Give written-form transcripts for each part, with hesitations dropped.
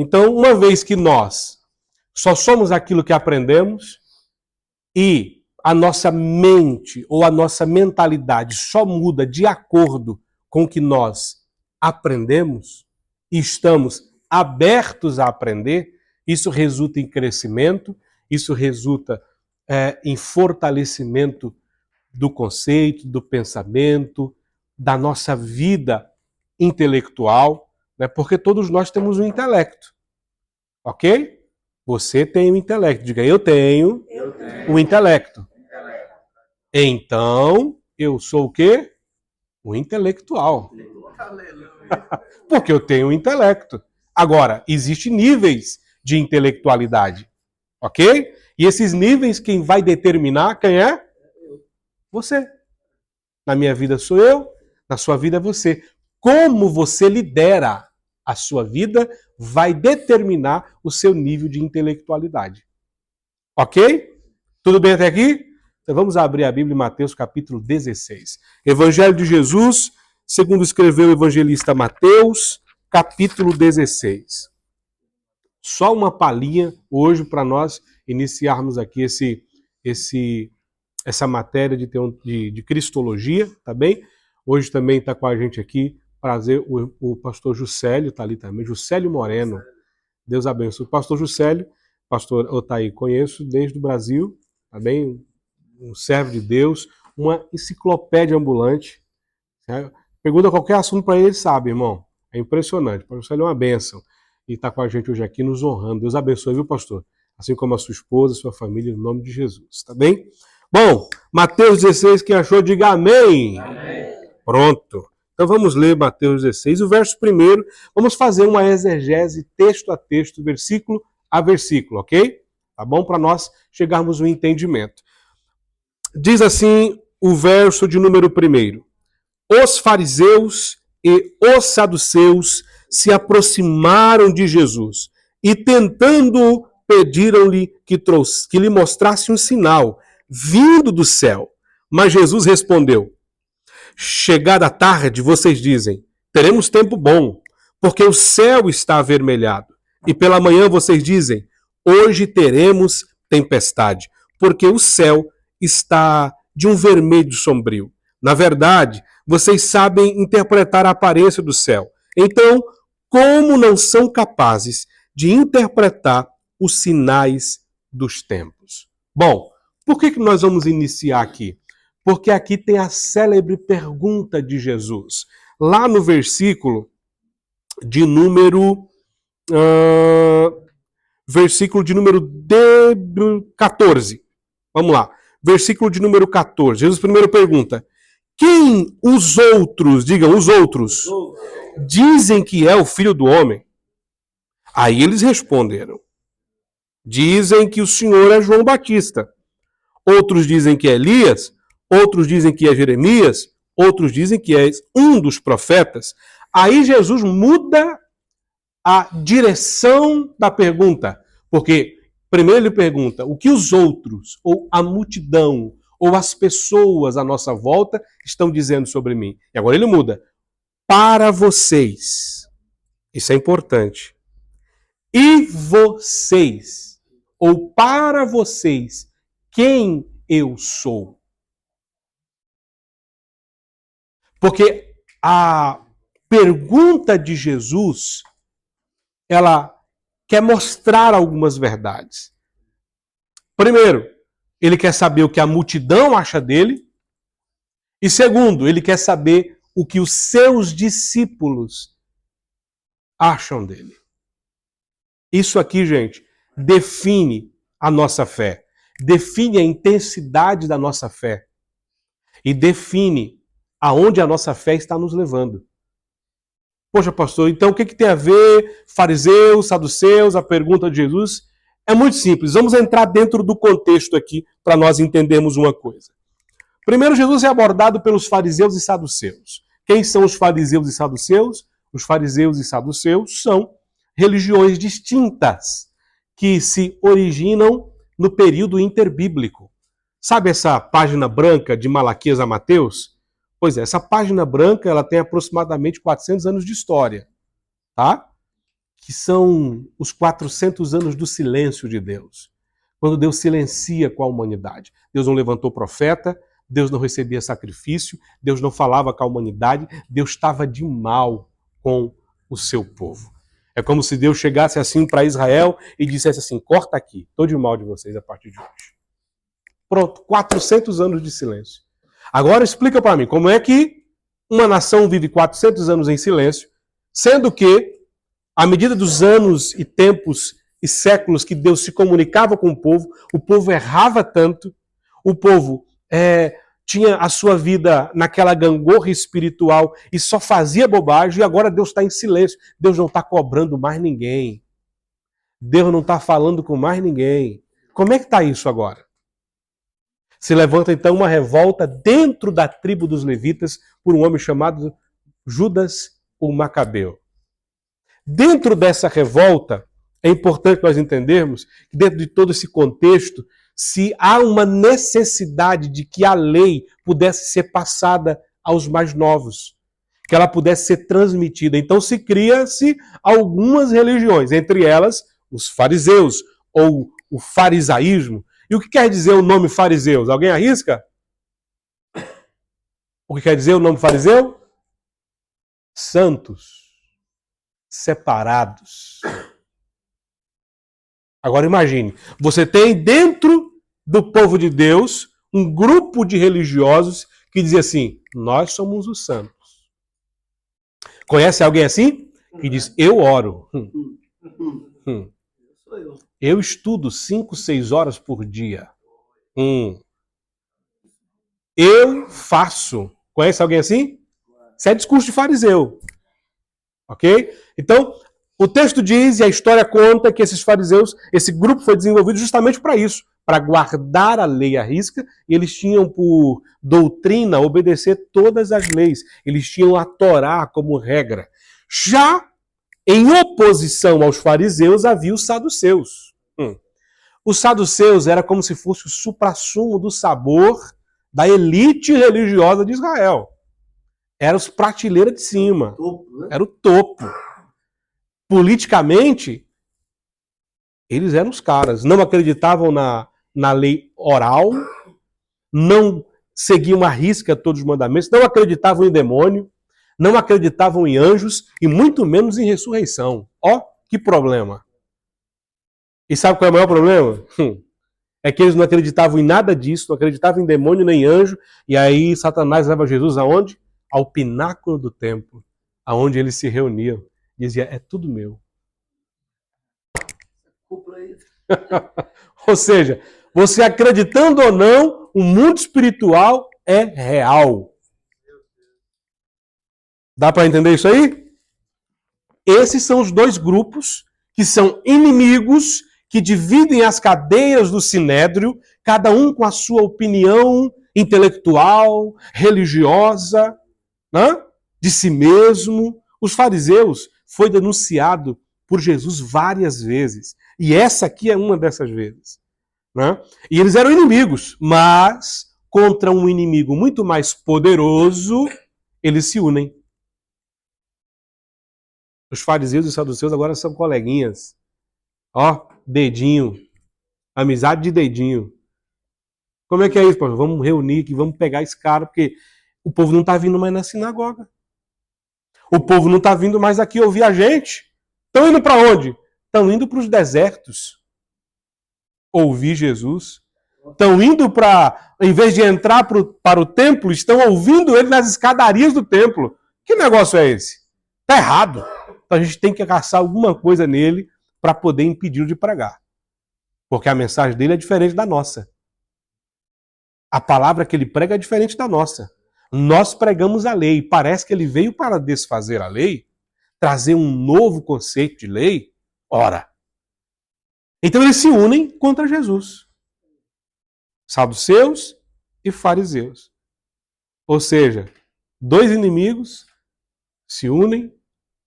Então, uma vez que nós só somos aquilo que aprendemos e a nossa mente ou a nossa mentalidade só muda de acordo com o que nós aprendemos e estamos abertos a aprender, isso resulta em crescimento, isso resulta em fortalecimento do conceito, do pensamento, da nossa vida intelectual, né? Porque todos nós temos um intelecto, ok? Você tem um intelecto. Diga, eu tenho um intelecto. Então, eu sou o quê? Um intelectual. Porque eu tenho um intelecto. Agora, existem níveis de intelectualidade, ok? E esses níveis, quem vai determinar, quem é? Você. Na minha vida sou eu, na sua vida é você. Como você lidera a sua vida vai determinar o seu nível de intelectualidade. Ok? Tudo bem até aqui? Então vamos abrir a Bíblia em Mateus capítulo 16. Evangelho de Jesus, segundo escreveu o evangelista Mateus, capítulo 16. Só uma palhinha hoje para nós iniciarmos aqui essa matéria de cristologia, tá bem? Hoje também está com a gente aqui, prazer, o pastor Juscelio está ali também, Juscelio Moreno. Deus abençoe. O pastor Juscelio, pastor Otaí, conheço desde o Brasil, tá bem? Um servo de Deus, uma enciclopédia ambulante. Né? Pergunta qualquer assunto para ele, sabe, irmão? É impressionante. O pastor Juscelio é uma bênção. E está com a gente hoje aqui nos honrando. Deus abençoe, viu, pastor? Assim como a sua esposa, a sua família, no nome de Jesus, tá bem? Bom, Mateus 16, quem achou, diga amém. Amém. Pronto. Então vamos ler Mateus 16, o verso 1. Vamos fazer uma exegese texto a texto, versículo a versículo, ok? Tá bom? Para nós chegarmos ao entendimento. Diz assim o verso de número 1. Os fariseus e os saduceus se aproximaram de Jesus e, tentando-o, pediram-lhe que lhe mostrasse um sinal vindo do céu. Mas Jesus respondeu: chegada a tarde, vocês dizem, teremos tempo bom, porque o céu está avermelhado. E pela manhã vocês dizem, hoje teremos tempestade, porque o céu está de um vermelho sombrio. Na verdade, vocês sabem interpretar a aparência do céu. Então, como não são capazes de interpretar os sinais dos tempos? Bom, por que nós vamos iniciar aqui? Porque aqui tem a célebre pergunta de Jesus. Lá no versículo de número 14. Vamos lá. Versículo de número 14. Jesus primeiro pergunta: quem os outros, digam os outros, dizem que é o Filho do Homem? Aí eles responderam: dizem que o Senhor é João Batista. Outros dizem que é Elias. Outros dizem que é Jeremias. Outros dizem que é um dos profetas. Aí Jesus muda a direção da pergunta. Porque primeiro ele pergunta o que os outros, ou a multidão, ou as pessoas à nossa volta estão dizendo sobre mim. E agora ele muda. Para vocês. Isso é importante. E vocês, ou para vocês, quem eu sou? Porque a pergunta de Jesus, ela quer mostrar algumas verdades. Primeiro, ele quer saber o que a multidão acha dele. E segundo, ele quer saber o que os seus discípulos acham dele. Isso aqui, gente, define a nossa fé. Define a intensidade da nossa fé. E define aonde a nossa fé está nos levando. Poxa, pastor, então o que tem a ver fariseus, saduceus, a pergunta de Jesus? É muito simples. Vamos entrar dentro do contexto aqui para nós entendermos uma coisa. Primeiro, Jesus é abordado pelos fariseus e saduceus. Quem são os fariseus e saduceus? Os fariseus e saduceus são religiões distintas que se originam no período interbíblico. Sabe essa página branca de Malaquias a Mateus? Pois é, essa página branca ela tem aproximadamente 400 anos de história, tá? que são os 400 anos do silêncio de Deus. Quando Deus silencia com a humanidade. Deus não levantou profeta, Deus não recebia sacrifício, Deus não falava com a humanidade, Deus estava de mal com o seu povo. É como se Deus chegasse assim para Israel e dissesse assim, corta aqui, estou de mal de vocês a partir de hoje. Pronto, 400 anos de silêncio. Agora explica para mim, como é que uma nação vive 400 anos em silêncio, sendo que, à medida dos anos e tempos e séculos que Deus se comunicava com o povo errava tanto, o povo tinha a sua vida naquela gangorra espiritual e só fazia bobagem, e agora Deus está em silêncio. Deus não está cobrando mais ninguém. Deus não está falando com mais ninguém. Como é que está isso agora? Se levanta então uma revolta dentro da tribo dos levitas por um homem chamado Judas o Macabeu. Dentro dessa revolta, é importante nós entendermos que dentro de todo esse contexto, se há uma necessidade de que a lei pudesse ser passada aos mais novos, que ela pudesse ser transmitida. Então se cria-se algumas religiões, entre elas os fariseus, ou o farisaísmo. E o que quer dizer o nome fariseus? Alguém arrisca? O que quer dizer o nome fariseu? Santos. Separados. Agora imagine, você tem dentro do povo de Deus um grupo de religiosos que dizia assim, nós somos os santos. Conhece alguém assim? Que diz, eu oro. Eu estudo 5, 6 horas por dia. Eu faço. Conhece alguém assim? Isso é discurso de fariseu. Ok? Então, o texto diz e a história conta que esses fariseus, esse grupo foi desenvolvido justamente para isso, para guardar a lei à risca, e eles tinham por doutrina obedecer todas as leis. Eles tinham a Torá como regra. Já em oposição aos fariseus havia os saduceus. Os saduceus era como se fosse o suprassumo do sabor da elite religiosa de Israel. Era os prateleiras de cima. Era o topo. Politicamente, eles eram os caras. Não acreditavam na lei oral, não seguiam à risca todos os mandamentos, não acreditavam em demônio, não acreditavam em anjos e muito menos em ressurreição. Ó, que problema. E sabe qual é o maior problema? É que eles não acreditavam em nada disso, não acreditavam em demônio nem anjo, e aí Satanás leva Jesus aonde? Ao pináculo do templo, aonde eles se reuniam. Dizia, é tudo meu. Ou seja, você acreditando ou não, o mundo espiritual é real. Dá para entender isso aí? Esses são os dois grupos que são inimigos, que dividem as cadeias do sinédrio, cada um com a sua opinião intelectual, religiosa, né? De si mesmo. Os fariseus foi denunciado por Jesus várias vezes. E essa aqui é uma dessas vezes. Né? E eles eram inimigos, mas contra um inimigo muito mais poderoso, eles se unem. Os fariseus e os saduceus agora são coleguinhas. Ó, dedinho. Amizade de dedinho. Como é que é isso, pastor? Vamos reunir aqui, vamos pegar esse cara, porque o povo não está vindo mais na sinagoga. O povo não está vindo mais aqui ouvir a gente. Estão indo para onde? Estão indo para os desertos. Ouvir Jesus. Estão indo para, em vez de entrar para o templo, estão ouvindo ele nas escadarias do templo. Que negócio é esse? Está errado. Então a gente tem que caçar alguma coisa nele para poder impedir de pregar. Porque a mensagem dele é diferente da nossa. A palavra que ele prega é diferente da nossa. Nós pregamos a lei. Parece que ele veio para desfazer a lei, trazer um novo conceito de lei. Ora. Então eles se unem contra Jesus. Saduceus e fariseus. Ou seja, dois inimigos se unem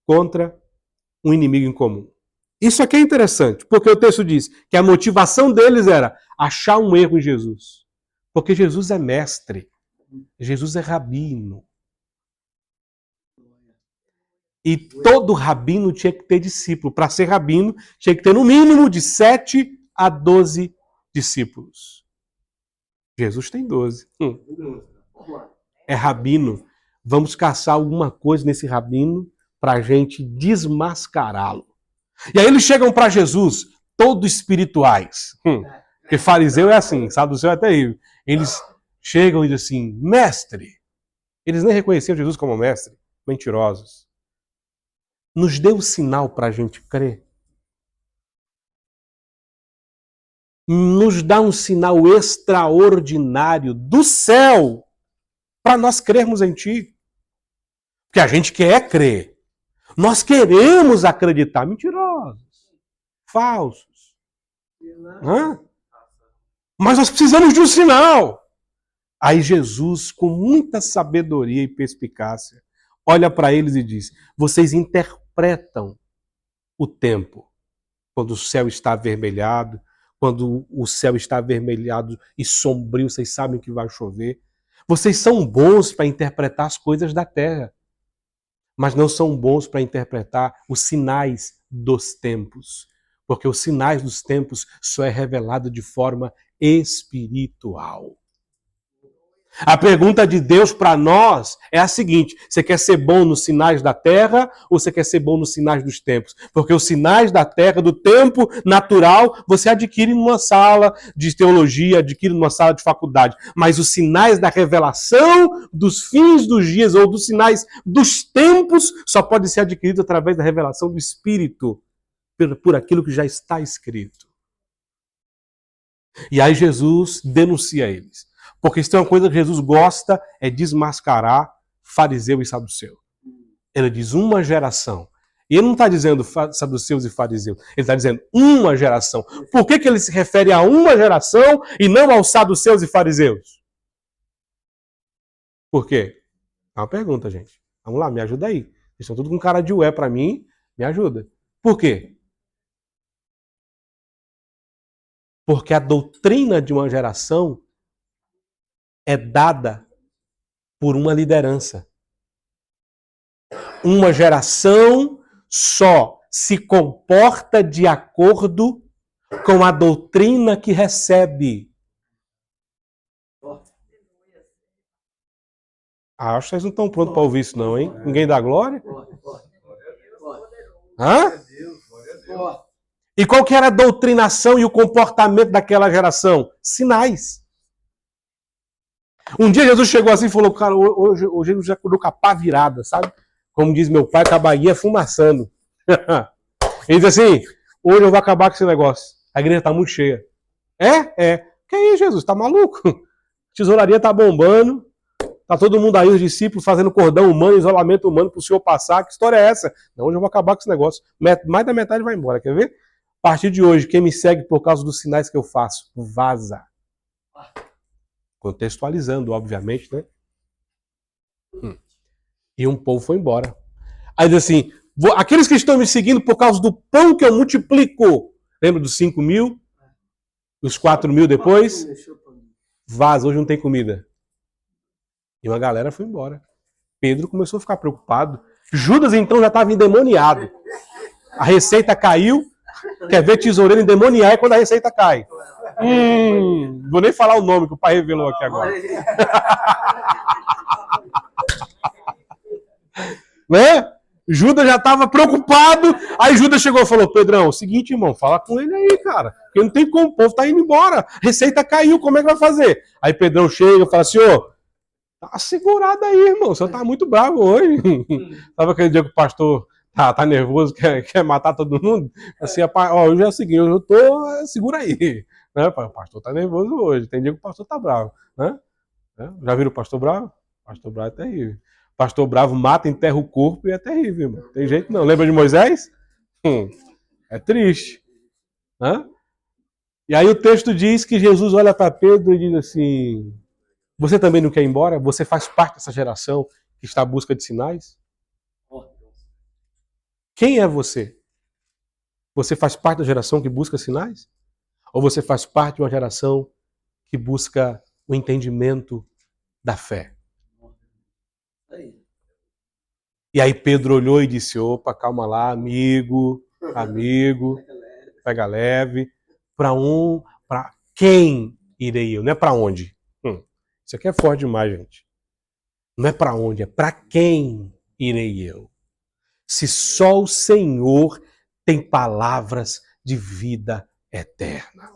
contra um inimigo em comum. Isso aqui é interessante, porque o texto diz que a motivação deles era achar um erro em Jesus. Porque Jesus é mestre. Jesus é rabino. E todo rabino tinha que ter discípulo. Para ser rabino, tinha que ter no mínimo de 7 a 12 discípulos. Jesus tem 12. É rabino. Vamos caçar alguma coisa nesse rabino para a gente desmascará-lo. E aí eles chegam para Jesus, todos espirituais. Porque fariseu é assim, saduceu é terrível. Eles chegam e dizem assim, mestre. Eles nem reconheciam Jesus como mestre. Mentirosos. Nos dê um sinal para a gente crer. Nos dá um sinal extraordinário do céu para nós crermos em ti. Porque a gente quer crer. Nós queremos acreditar. Mentirosos. Falsos. Hã? Mas nós precisamos de um sinal. Aí Jesus, com muita sabedoria e perspicácia, olha para eles e diz, vocês interpretam o tempo. Quando o céu está avermelhado, quando o céu está avermelhado e sombrio, vocês sabem que vai chover. Vocês são bons para interpretar as coisas da terra, mas não são bons para interpretar os sinais dos tempos, porque os sinais dos tempos só é revelado de forma espiritual. A pergunta de Deus para nós é a seguinte: você quer ser bom nos sinais da terra ou você quer ser bom nos sinais dos tempos? Porque os sinais da terra, do tempo natural, você adquire numa sala de teologia, adquire numa sala de faculdade. Mas os sinais da revelação dos fins dos dias ou dos sinais dos tempos só podem ser adquiridos através da revelação do Espírito, por aquilo que já está escrito. E aí Jesus denuncia eles. Porque se tem uma coisa que Jesus gosta, é desmascarar fariseu e saduceu. Ele diz uma geração. E ele não está dizendo saduceus e fariseus. Ele está dizendo uma geração. Por que ele se refere a uma geração e não aos saduceus e fariseus? Por quê? É uma pergunta, gente. Vamos lá, me ajuda aí. Eles estão tudo com cara de ué para mim. Me ajuda. Por quê? Porque a doutrina de uma geração é dada por uma liderança. Uma geração só se comporta de acordo com a doutrina que recebe. Acho que vocês não estão prontos para ouvir isso não, hein? Ninguém dá glória? Hã? E qual que era a doutrinação e o comportamento daquela geração? Sinais. Um dia Jesus chegou assim e falou, cara, hoje Jesus já acordou com a pá virada, sabe? Como diz meu pai, com a baguinha fumaçando. Ele diz assim, hoje eu vou acabar com esse negócio. A igreja está muito cheia. É. Que aí, Jesus? Tá maluco? A tesouraria tá bombando. Tá todo mundo aí, os discípulos, fazendo cordão humano, isolamento humano pro senhor passar. Que história é essa? Não, hoje eu vou acabar com esse negócio. Mais da metade vai embora, quer ver? A partir de hoje, quem me segue por causa dos sinais que eu faço, vaza. Contextualizando, obviamente, né? E um povo foi embora. Aí diz assim, aqueles que estão me seguindo por causa do pão que eu multiplico. Lembra dos 5.000? Dos 4.000 depois? Vaza, hoje não tem comida. E uma galera foi embora. Pedro começou a ficar preocupado. Judas então já estava endemoniado. A receita caiu. Quer ver tesoureiro endemoniar quando a receita cai. Vou nem falar o nome que o pai revelou aqui agora. Né? Judas já estava preocupado. Aí Judas chegou e falou, Pedrão, o seguinte, irmão, fala com ele aí, cara. Porque não tem como, o povo tá indo embora. A receita caiu, como é que vai fazer? Aí Pedrão chega e fala assim, tá segurado aí, irmão. O senhor tá muito bravo hoje. Sabe aquele dia que o pastor tá nervoso, quer matar todo mundo? Assim, hoje é o seguinte, eu tô... Segura aí. Né? O pastor tá nervoso hoje. Tem dia que o pastor tá bravo. Né? Já viram o pastor bravo? O pastor bravo é terrível. Pastor bravo mata, enterra o corpo e é terrível, irmão. Tem jeito não. Lembra de Moisés? É triste. Hã? E aí o texto diz que Jesus olha para Pedro e diz assim, você também não quer ir embora? Você faz parte dessa geração que está à busca de sinais? Quem é você? Você faz parte da geração que busca sinais? Ou você faz parte de uma geração que busca o entendimento da fé? E aí Pedro olhou e disse, opa, calma lá, amigo, pega leve. Para quem irei eu? Não é para onde. Isso aqui é forte demais, gente. Não é para onde, é para quem irei eu. Se só o Senhor tem palavras de vida eterna.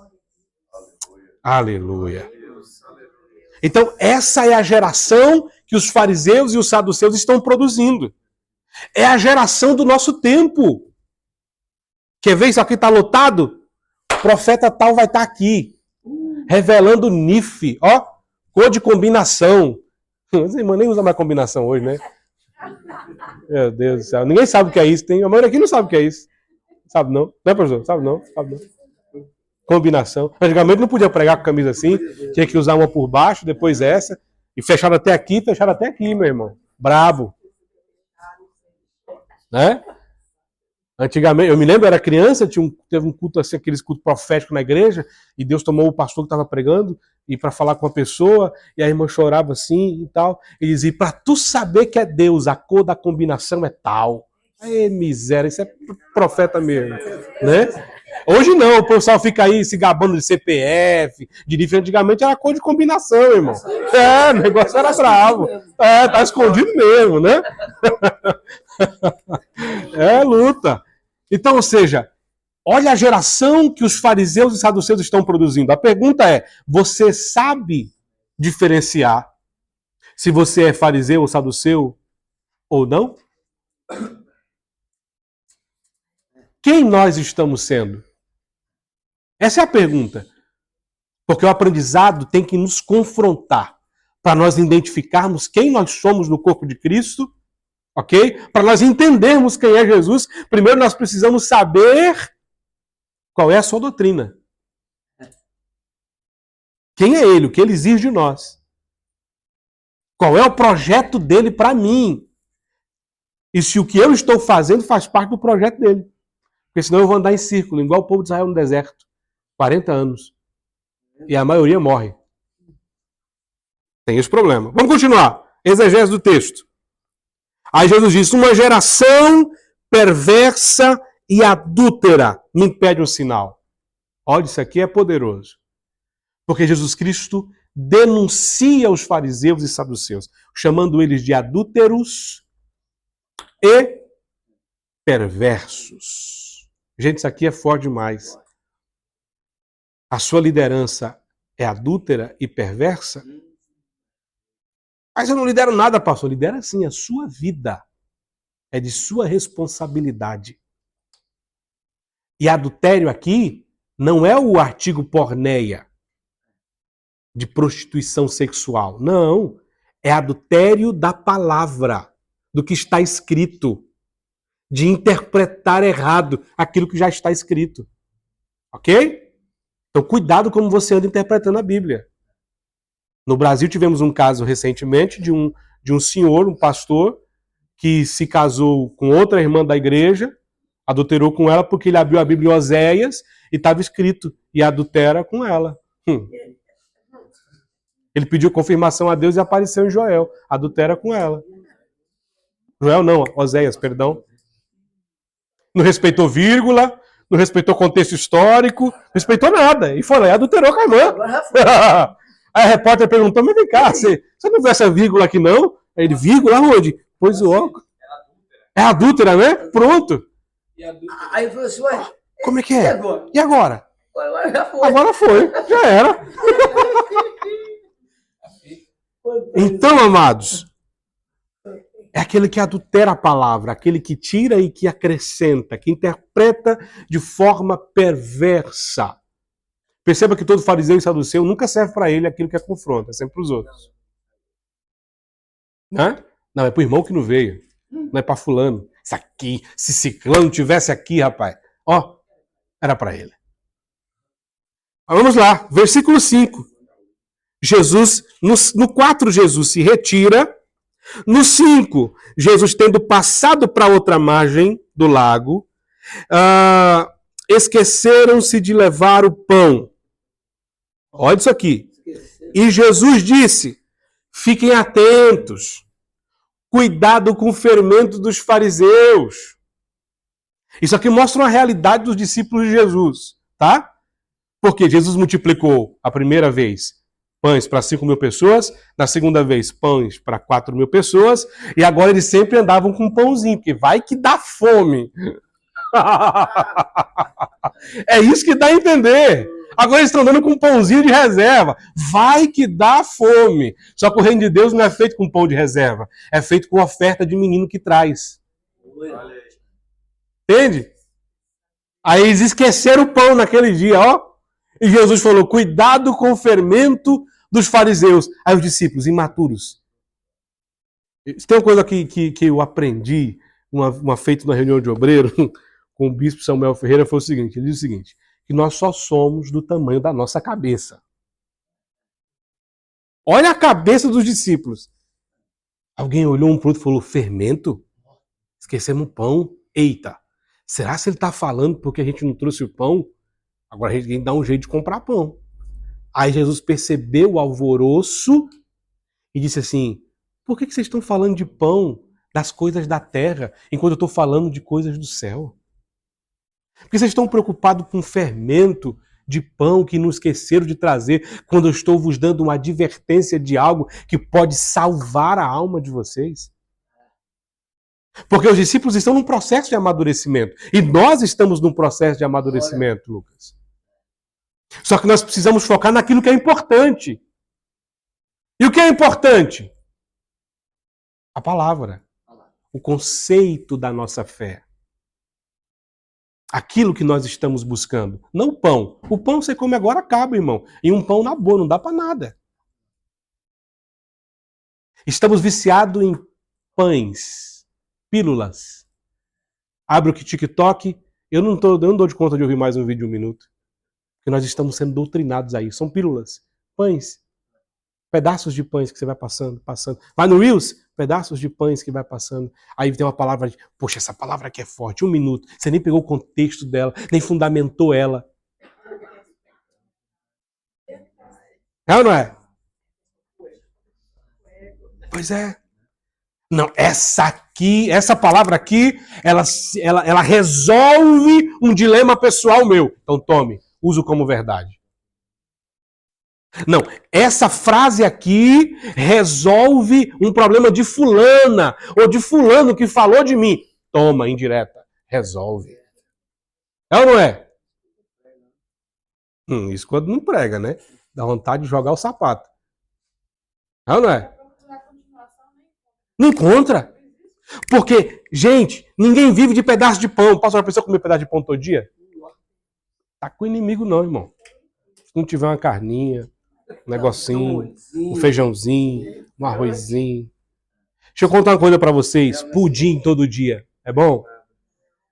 Aleluia. Então, essa é a geração que os fariseus e os saduceus estão produzindo. É a geração do nosso tempo. Quer ver isso aqui está lotado? O profeta tal vai estar aqui, revelando NIF, ó, cor de combinação. Os irmãos nem usam mais combinação hoje, né? Meu Deus do céu. Ninguém sabe o que é isso. A maioria aqui não sabe o que é isso. Sabe não? Não é, professor? Sabe não? Combinação. Antigamente não podia pregar com camisa assim. Tinha que usar uma por baixo, depois essa. E fecharam até aqui, meu irmão. Brabo. Né? Antigamente, eu me lembro, eu era criança, teve um culto assim, aqueles cultos proféticos na igreja, e Deus tomou o pastor que estava pregando, e para falar com a pessoa, e a irmã chorava assim e tal, e dizia, para tu saber que é Deus, a cor da combinação é tal. Ei, miséria, isso é profeta mesmo, né? Hoje não, o pessoal fica aí se gabando de CPF, de NIF. Antigamente era cor de combinação, irmão. O negócio era bravo. Tá escondido mesmo, né? É luta. Então, ou seja, olha a geração que os fariseus e saduceus estão produzindo. A pergunta é, você sabe diferenciar se você é fariseu ou saduceu ou não? Quem nós estamos sendo? Essa é a pergunta. Porque o aprendizado tem que nos confrontar para nós identificarmos quem nós somos no corpo de Cristo, ok? Para nós entendermos quem é Jesus, primeiro nós precisamos saber qual é a sua doutrina. Quem é ele? O que ele exige de nós? Qual é o projeto dele para mim? E se o que eu estou fazendo faz parte do projeto dele. Porque senão eu vou andar em círculo, igual o povo de Israel no deserto. 40 anos. E a maioria morre. Tem esse problema. Vamos continuar. Exegese do texto. Aí Jesus diz, uma geração perversa e adúltera me impede um sinal. Olha, isso aqui é poderoso. Porque Jesus Cristo denuncia os fariseus e saduceus, chamando eles de adúlteros e perversos. Gente, isso aqui é forte demais. A sua liderança é adúltera e perversa? Mas eu não lidero nada, pastor. Lidera sim, a sua vida. É de sua responsabilidade. E adultério aqui não é o artigo porneia de prostituição sexual. Não. É adultério da palavra, do que está escrito. De interpretar errado aquilo que já está escrito. Ok? Então cuidado como você anda interpretando a Bíblia. No Brasil tivemos um caso recentemente de um senhor, um pastor, que se casou com outra irmã da igreja, adulterou com ela porque ele abriu a Bíblia em Oséias e estava escrito, e adultera com ela. Ele pediu confirmação a Deus e apareceu em Joel, adultera com ela. Joel não, Oséias, perdão. Não respeitou vírgula, não respeitou contexto histórico, não respeitou nada. E foi lá e adulterou com a irmã. Aí a repórter perguntou, mas vem cá, você não viu essa vírgula aqui não? Aí ele, vírgula onde? Pois o óculos. É adúltera, né? Pronto. Aí ele falou assim, ué, como é que é? E agora? Agora já foi. Agora foi, já era. Então, amados, é aquele que adultera a palavra, aquele que tira e que acrescenta, que interpreta de forma perversa. Perceba que todo fariseu e saduceu nunca serve para ele aquilo que é confronto, é sempre para os outros. Né? Não, é para o irmão que não veio, não é para fulano. Isso aqui, se ciclano tivesse aqui, rapaz, ó, era para ele. Vamos lá, versículo 5. Jesus, no 4, Jesus se retira. No 5, Jesus tendo passado para outra margem do lago, esqueceram-se de levar o pão. Olha isso aqui. E Jesus disse, fiquem atentos. Cuidado com o fermento dos fariseus. Isso aqui mostra uma realidade dos discípulos de Jesus, tá? Porque Jesus multiplicou a primeira vez pães para 5.000 pessoas, na segunda vez pães para 4.000 pessoas, e agora eles sempre andavam com um pãozinho, porque vai que dá fome. É isso que dá a entender. Agora eles estão andando com um pãozinho de reserva. Vai que dá fome. Só que o reino de Deus não é feito com pão de reserva. É feito com oferta de menino que traz. Entende? Aí eles esqueceram o pão naquele dia, ó. E Jesus falou, cuidado com o fermento dos fariseus. Aí os discípulos, imaturos. Tem uma coisa que eu aprendi, uma feita na reunião de obreiro, com o bispo Samuel Ferreira, foi o seguinte, ele diz o seguinte, que nós só somos do tamanho da nossa cabeça. Olha a cabeça dos discípulos. Alguém olhou um pro outro e falou, fermento? Esquecemos o pão. Eita, será que ele está falando porque a gente não trouxe o pão? Agora a gente tem que dar um jeito de comprar pão. Aí Jesus percebeu o alvoroço e disse assim, por que vocês estão falando de pão, das coisas da terra, enquanto eu estou falando de coisas do céu? Porque vocês estão preocupados com o fermento de pão que não esqueceram de trazer quando eu estou vos dando uma advertência de algo que pode salvar a alma de vocês? Porque os discípulos estão num processo de amadurecimento. E nós estamos num processo de amadurecimento, Lucas. Só que nós precisamos focar naquilo que é importante. E o que é importante? A palavra. O conceito da nossa fé. Aquilo que nós estamos buscando. Não o pão. O pão você come agora, acaba, irmão. E um pão na boa, não dá para nada. Estamos viciados em pães, pílulas. Abre o TikTok. Eu não dou de conta de ouvir mais um vídeo de 1 minuto. Porque nós estamos sendo doutrinados aí. São pílulas, pães, pedaços de pães que você vai passando. Vai no Reels, pedaços de pães que vai passando. Aí tem uma palavra, poxa, essa palavra aqui é forte, 1 minuto. Você nem pegou o contexto dela, nem fundamentou ela. É ou não é? Pois é. Não, essa palavra aqui, ela resolve um dilema pessoal meu. Então tome, uso como verdade. Não, essa frase aqui resolve um problema de fulana ou de fulano que falou de mim. Toma, indireta, resolve. É ou não é? Isso quando não prega, né? Dá vontade de jogar o sapato. É ou não é? Não encontra. Porque, gente, ninguém vive de pedaço de pão. Posso uma pessoa comer pedaço de pão todo dia? Tá com inimigo não, irmão. Se não tiver uma carninha, um negocinho, um feijãozinho, um arrozinho. Deixa eu contar uma coisa pra vocês. Pudim todo dia. É bom?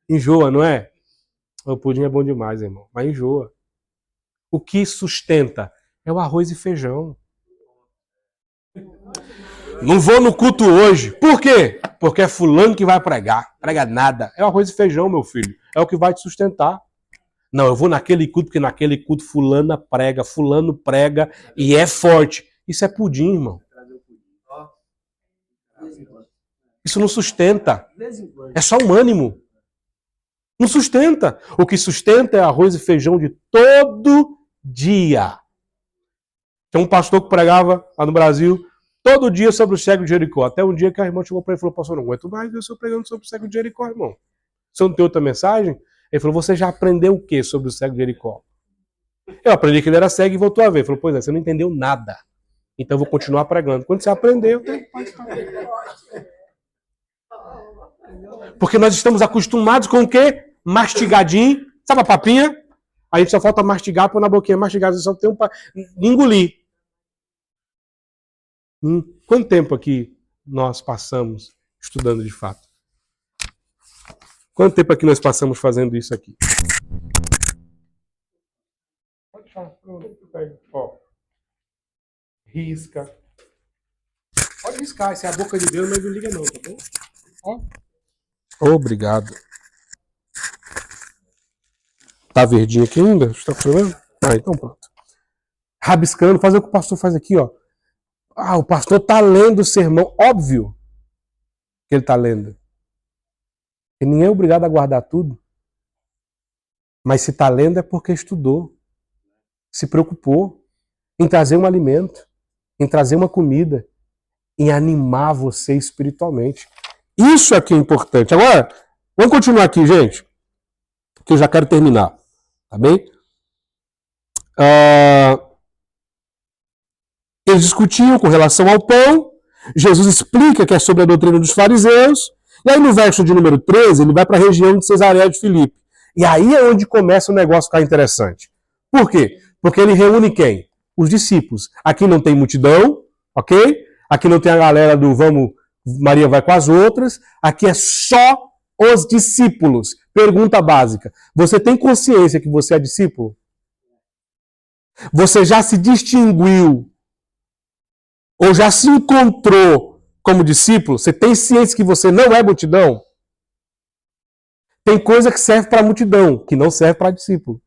Enjoa, não é? O pudim é bom demais, irmão. Mas enjoa. O que sustenta é o arroz e feijão. Não vou no culto hoje. Por quê? Porque é fulano que vai pregar. Prega nada. É o arroz e feijão, meu filho. É o que vai te sustentar. Não, eu vou naquele culto, porque naquele culto fulano prega e é forte. Isso é pudim, irmão. Isso não sustenta. É só um ânimo. Não sustenta. O que sustenta é arroz e feijão de todo dia. Tem um pastor que pregava lá no Brasil todo dia sobre o cego de Jericó. Até um dia que a irmã chegou para ele e falou, pastor, não aguento mais ver o senhor pregando sobre o cego de Jericó, irmão. Você não tem outra mensagem? Ele falou, você já aprendeu o que sobre o cego de Jericó? Eu aprendi que ele era cego e voltou a ver. Ele falou, pois é, você não entendeu nada. Então eu vou continuar pregando. Quando você aprendeu, porque nós estamos acostumados com o quê? Mastigadinho. Sabe a papinha? A gente só falta mastigar, pôr na boquinha. Mastigar, só tem engolir. Quanto tempo aqui nós passamos estudando de fato? Quanto tempo aqui nós passamos fazendo isso aqui? Pode deixar. Ó. Risca. Pode riscar. Essa é a boca de Deus, mas não liga não, tá bom? Ó. Obrigado. Tá verdinho aqui ainda? Está com problema? Ah, então pronto. Rabiscando, fazer o que o pastor faz aqui, ó. Ah, o pastor tá lendo o sermão, óbvio. que ele está lendo. E ninguém é obrigado a guardar tudo. Mas se está lendo é porque estudou, se preocupou em trazer um alimento, em trazer uma comida, em animar você espiritualmente. Isso aqui é importante. Agora, vamos continuar aqui, gente, que eu já quero terminar. Tá bem? Eles discutiam com relação ao pão. Jesus explica que é sobre a doutrina dos fariseus. E aí no verso de número 13, ele vai para a região de Cesareia de Filipe. E aí é onde começa o negócio a ficar interessante. Por quê? Porque ele reúne quem? Os discípulos. Aqui não tem multidão, ok? Aqui não tem a galera do vamos, Maria vai com as outras. Aqui é só os discípulos. Pergunta básica. Você tem consciência que você é discípulo? Você já se distinguiu ou já se encontrou como discípulo? Você tem ciência que você não é multidão? Tem coisa que serve para multidão, que não serve para discípulo.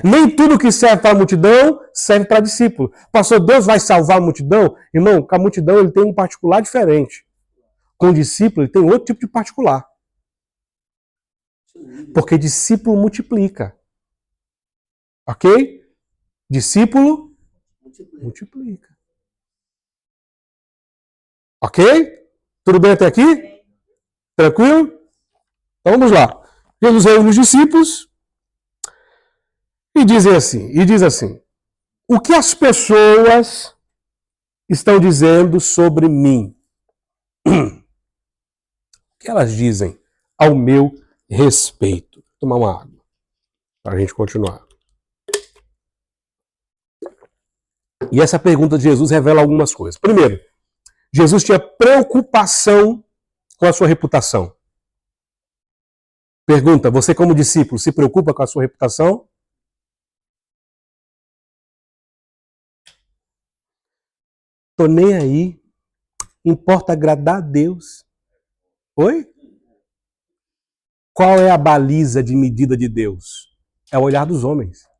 Nem tudo que serve para a multidão serve para discípulo. Pastor, Deus vai salvar a multidão? Irmão, com a multidão ele tem um particular diferente. Com o discípulo ele tem outro tipo de particular. Porque discípulo multiplica. Ok? Discípulo multiplica. Ok? Tudo bem até aqui? Tranquilo? Então vamos lá. Jesus reúne os discípulos e diz assim: o que as pessoas estão dizendo sobre mim? O que elas dizem ao meu respeito? Vou tomar uma água para a gente continuar. E essa pergunta de Jesus revela algumas coisas. Primeiro, Jesus tinha preocupação com a sua reputação. Pergunta, você como discípulo se preocupa com a sua reputação? Tô nem aí. Importa agradar a Deus. Oi? Qual é a baliza de medida de Deus? É o olhar dos homens.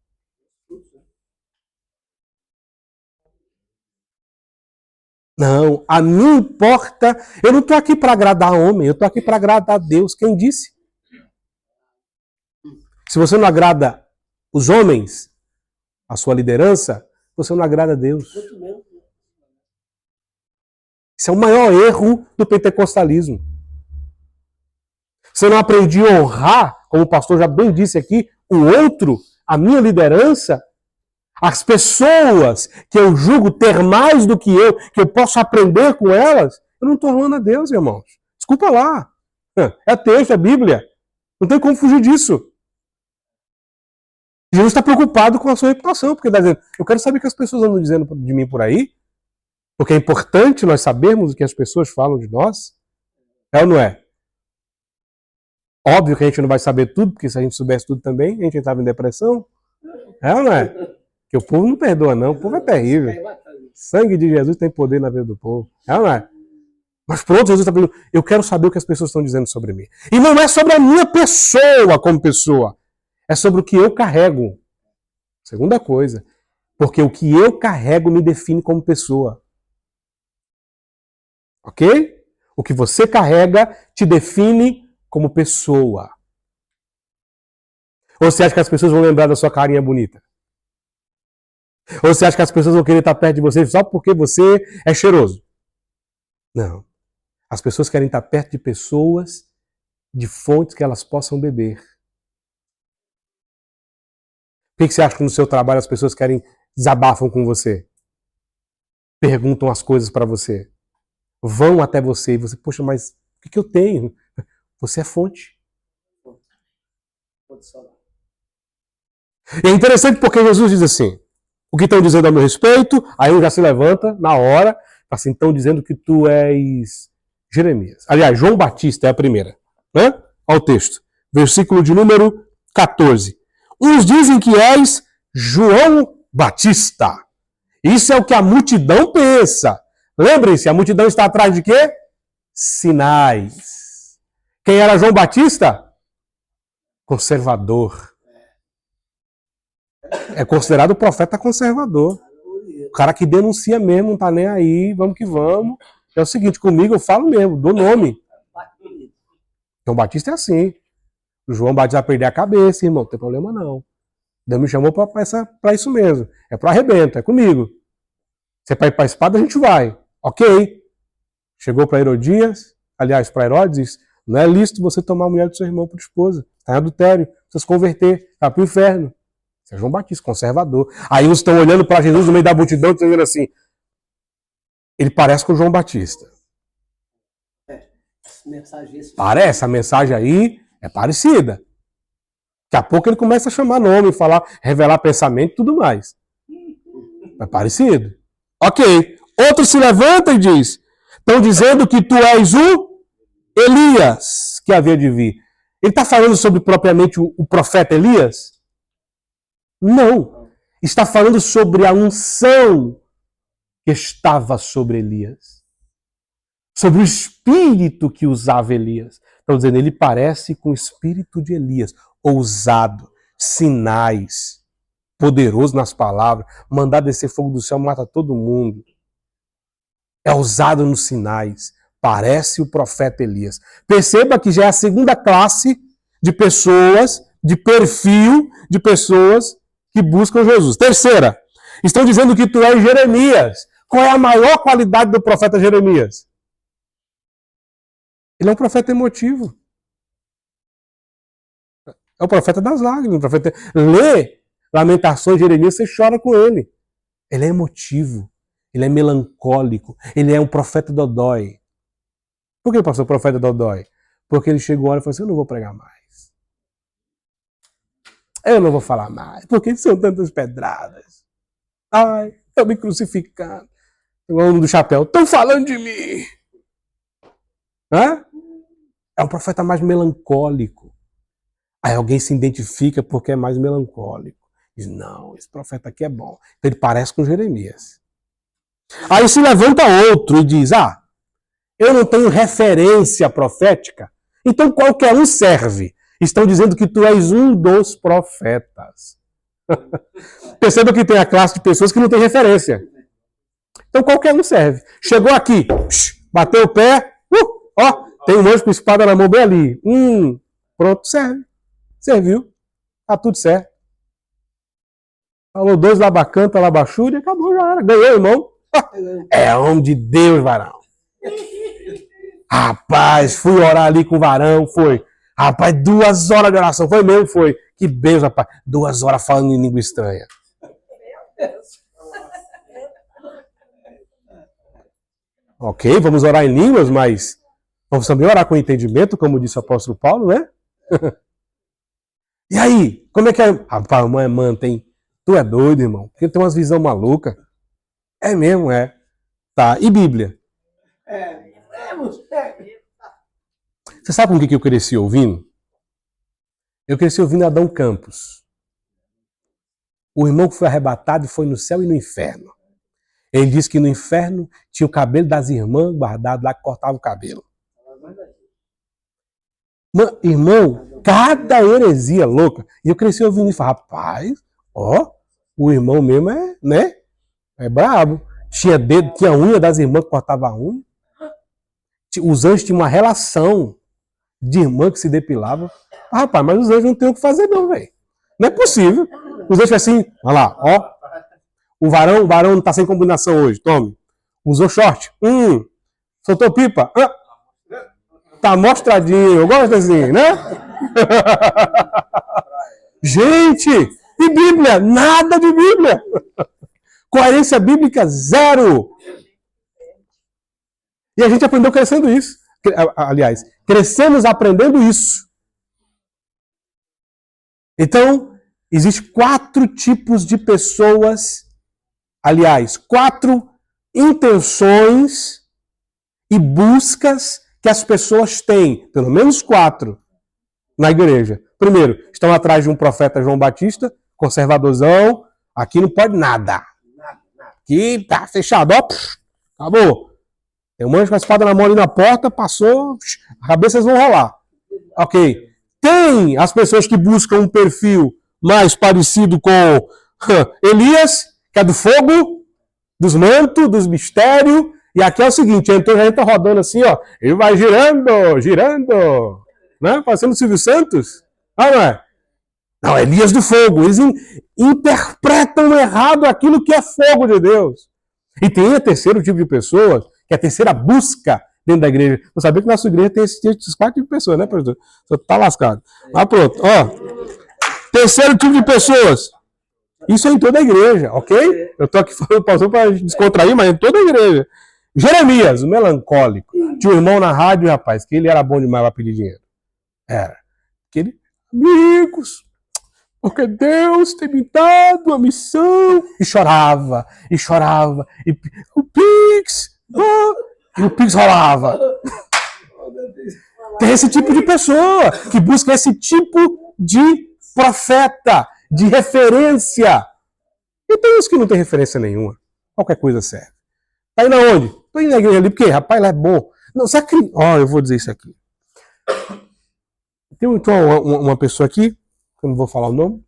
Não, a mim importa. Eu não estou aqui para agradar homem, eu estou aqui para agradar a Deus. Quem disse? Se você não agrada os homens, a sua liderança, você não agrada a Deus. Isso é o maior erro do pentecostalismo. Se eu não aprendi a honrar, como o pastor já bem disse aqui, o outro, a minha liderança, as pessoas que eu julgo ter mais do que eu posso aprender com elas, eu não estou honrando a Deus, irmãos. Desculpa lá. É texto, é Bíblia. Não tem como fugir disso. Jesus está preocupado com a sua reputação, porque está dizendo, eu quero saber o que as pessoas andam dizendo de mim por aí, porque é importante nós sabermos o que as pessoas falam de nós. É ou não é? Óbvio que a gente não vai saber tudo, porque se a gente soubesse tudo também, a gente entrava em depressão. É ou não é? Porque o povo não perdoa, não. O povo é terrível. Sangue de Jesus tem poder na vida do povo. É ou não é? Mas pronto, Jesus está perguntando, eu quero saber o que as pessoas estão dizendo sobre mim. E não é sobre a minha pessoa como pessoa. É sobre o que eu carrego. Segunda coisa. Porque o que eu carrego me define como pessoa. Ok? O que você carrega te define como pessoa. Ou você acha que as pessoas vão lembrar da sua carinha bonita? Ou você acha que as pessoas vão querer estar perto de você só porque você é cheiroso? Não. As pessoas querem estar perto de pessoas, de fontes que elas possam beber. Por que você acha que no seu trabalho as pessoas desabafam com você? Perguntam as coisas para você. Vão até você e você, poxa, mas o que eu tenho? Você é fonte. E é interessante porque Jesus diz assim, o que estão dizendo a meu respeito, aí um já se levanta na hora, assim, estão dizendo que tu és Jeremias. Aliás, João Batista é a primeira. Né? Olha o texto. Versículo de número 14. Uns dizem que és João Batista. Isso é o que a multidão pensa. Lembrem-se, a multidão está atrás de quê? Sinais. Quem era João Batista? Conservador. É considerado o profeta conservador. O cara que denuncia mesmo, não tá nem aí, vamos que vamos. é o seguinte, comigo eu falo mesmo, dou nome. João Batista é assim. O João Batista vai perder a cabeça, irmão, não tem problema não. Deus me chamou para isso mesmo. É para arrebento, é comigo. Você vai ir para a espada, a gente vai. Ok. Chegou para Herodias, aliás, para Herodes, não é lícito você tomar a mulher do seu irmão por esposa. Está em adultério, precisa se converter, está para o inferno. Isso é João Batista, conservador. Aí uns estão olhando para Jesus no meio da multidão, dizendo assim, ele parece com o João Batista. Parece, a mensagem aí é parecida. Daqui a pouco ele começa a chamar nome, falar, revelar pensamento e tudo mais. É parecido. Ok. Outro se levanta e diz, estão dizendo que tu és o Elias que havia de vir. Ele está falando sobre propriamente o profeta Elias? Não. Está falando sobre a unção que estava sobre Elias. Sobre o espírito que usava Elias. Estão dizendo, ele parece com o espírito de Elias. Ousado, sinais, poderoso nas palavras, mandar descer fogo do céu, mata todo mundo. É ousado nos sinais. Parece o profeta Elias. Perceba que já é a segunda classe de pessoas, de perfil de pessoas que buscam Jesus. Terceira, estão dizendo que tu és Jeremias. Qual é a maior qualidade do profeta Jeremias? Ele é um profeta emotivo. É o profeta das lágrimas. O profeta... Lê Lamentações de Jeremias, você chora com ele. Ele é emotivo. Ele é melancólico. Ele é um profeta dodói. Por que ele passou o profeta dodói? Porque ele chegou uma hora e falou assim, eu não vou pregar mais. Eu não vou falar mais. Porque são tantas pedradas. Ai, estão me crucificando. O homem do chapéu. Estão falando de mim. Hã? É um profeta mais melancólico. Aí alguém se identifica porque é mais melancólico. Diz, não, esse profeta aqui é bom. Então ele parece com Jeremias. Aí se levanta outro e diz, eu não tenho referência profética, então qualquer um serve. Estão dizendo que tu és um dos profetas. Perceba que tem a classe de pessoas que não tem referência. Então qualquer um serve. Chegou aqui, bateu o pé, tem um anjo com espada na mão bem ali. Pronto, serve. Serviu. Tá tudo certo. Falou 2 labacanta, labachúria, acabou, já era. Ganhou, irmão. É homem de Deus, varão. Rapaz, fui orar ali com o varão, foi. Rapaz, 2 horas de oração, foi mesmo, foi. Que beijo, rapaz. 2 horas falando em língua estranha. Ok, vamos orar em línguas, mas vamos também orar com entendimento, como disse o apóstolo Paulo, né? E aí, como é que é? Rapaz, mãe, tem. Tu é doido, irmão? Porque tem umas visões malucas. É mesmo, é. Tá, e Bíblia? Você sabe com o que eu cresci ouvindo? Eu cresci ouvindo Adão Campos. O irmão que foi arrebatado e foi no céu e no inferno. Ele disse que no inferno tinha o cabelo das irmãs guardado lá, que cortava o cabelo. Irmão, cada heresia louca. E eu cresci ouvindo isso. Rapaz, o irmão mesmo é, né? É brabo. Tinha dedo, tinha unha das irmãs que cortava a unha. Os anjos tinham uma relação de irmã que se depilava. Rapaz, mas os anjos não tem o que fazer não, velho. Não é possível. Os anjos assim, olha lá, O varão não tá sem combinação hoje, tome. Usou short. Soltou pipa. Tá mostradinho. Eu gosto assim, né? Gente, e Bíblia? Nada de Bíblia. Coerência bíblica, 0. E a gente aprendeu crescendo isso. Aliás, crescemos aprendendo isso. Então, existem 4 tipos de pessoas, aliás, 4 intenções e buscas que as pessoas têm, pelo menos 4, na igreja. Primeiro, estão atrás de um profeta João Batista, conservadorzão, aqui não pode nada. Aqui tá fechado, acabou. Tem um anjo com a espada na mão ali na porta, passou, as cabeças vão rolar. Ok. Tem as pessoas que buscam um perfil mais parecido com Elias, que é do fogo, dos mantos, dos mistérios, E aqui é o seguinte, então já entra rodando assim, ó, e vai girando, girando, né? Fazendo o Silvio Santos. Ah, não é? Não, Elias do fogo. Eles interpretam errado aquilo que é fogo de Deus. E tem o terceiro tipo de pessoas, que é a terceira busca dentro da igreja. Você sabia que nossa igreja tem esses quatro tipos de pessoas, né, pastor? Você tá lascado. Mas pronto, ó. Terceiro tipo de pessoas. Isso é em toda a igreja, ok? Eu tô aqui falando para descontrair, mas é em toda a igreja. Jeremias, o melancólico. Tinha um irmão na rádio, rapaz, que ele era bom demais para pedir dinheiro. Era. Aquele, amigos, porque Deus tem me dado a missão. E chorava, e chorava. E o Pix, e o Pix rolava. Tem esse tipo de pessoa que busca esse tipo de profeta, de referência. E tem uns que não tem referência nenhuma. Qualquer coisa serve. Tá indo aonde? Tô indo na igreja ali, porque, rapaz, lá é bom. Não, sabe que... eu vou dizer isso aqui. Tem então uma pessoa aqui, que eu não vou falar o nome,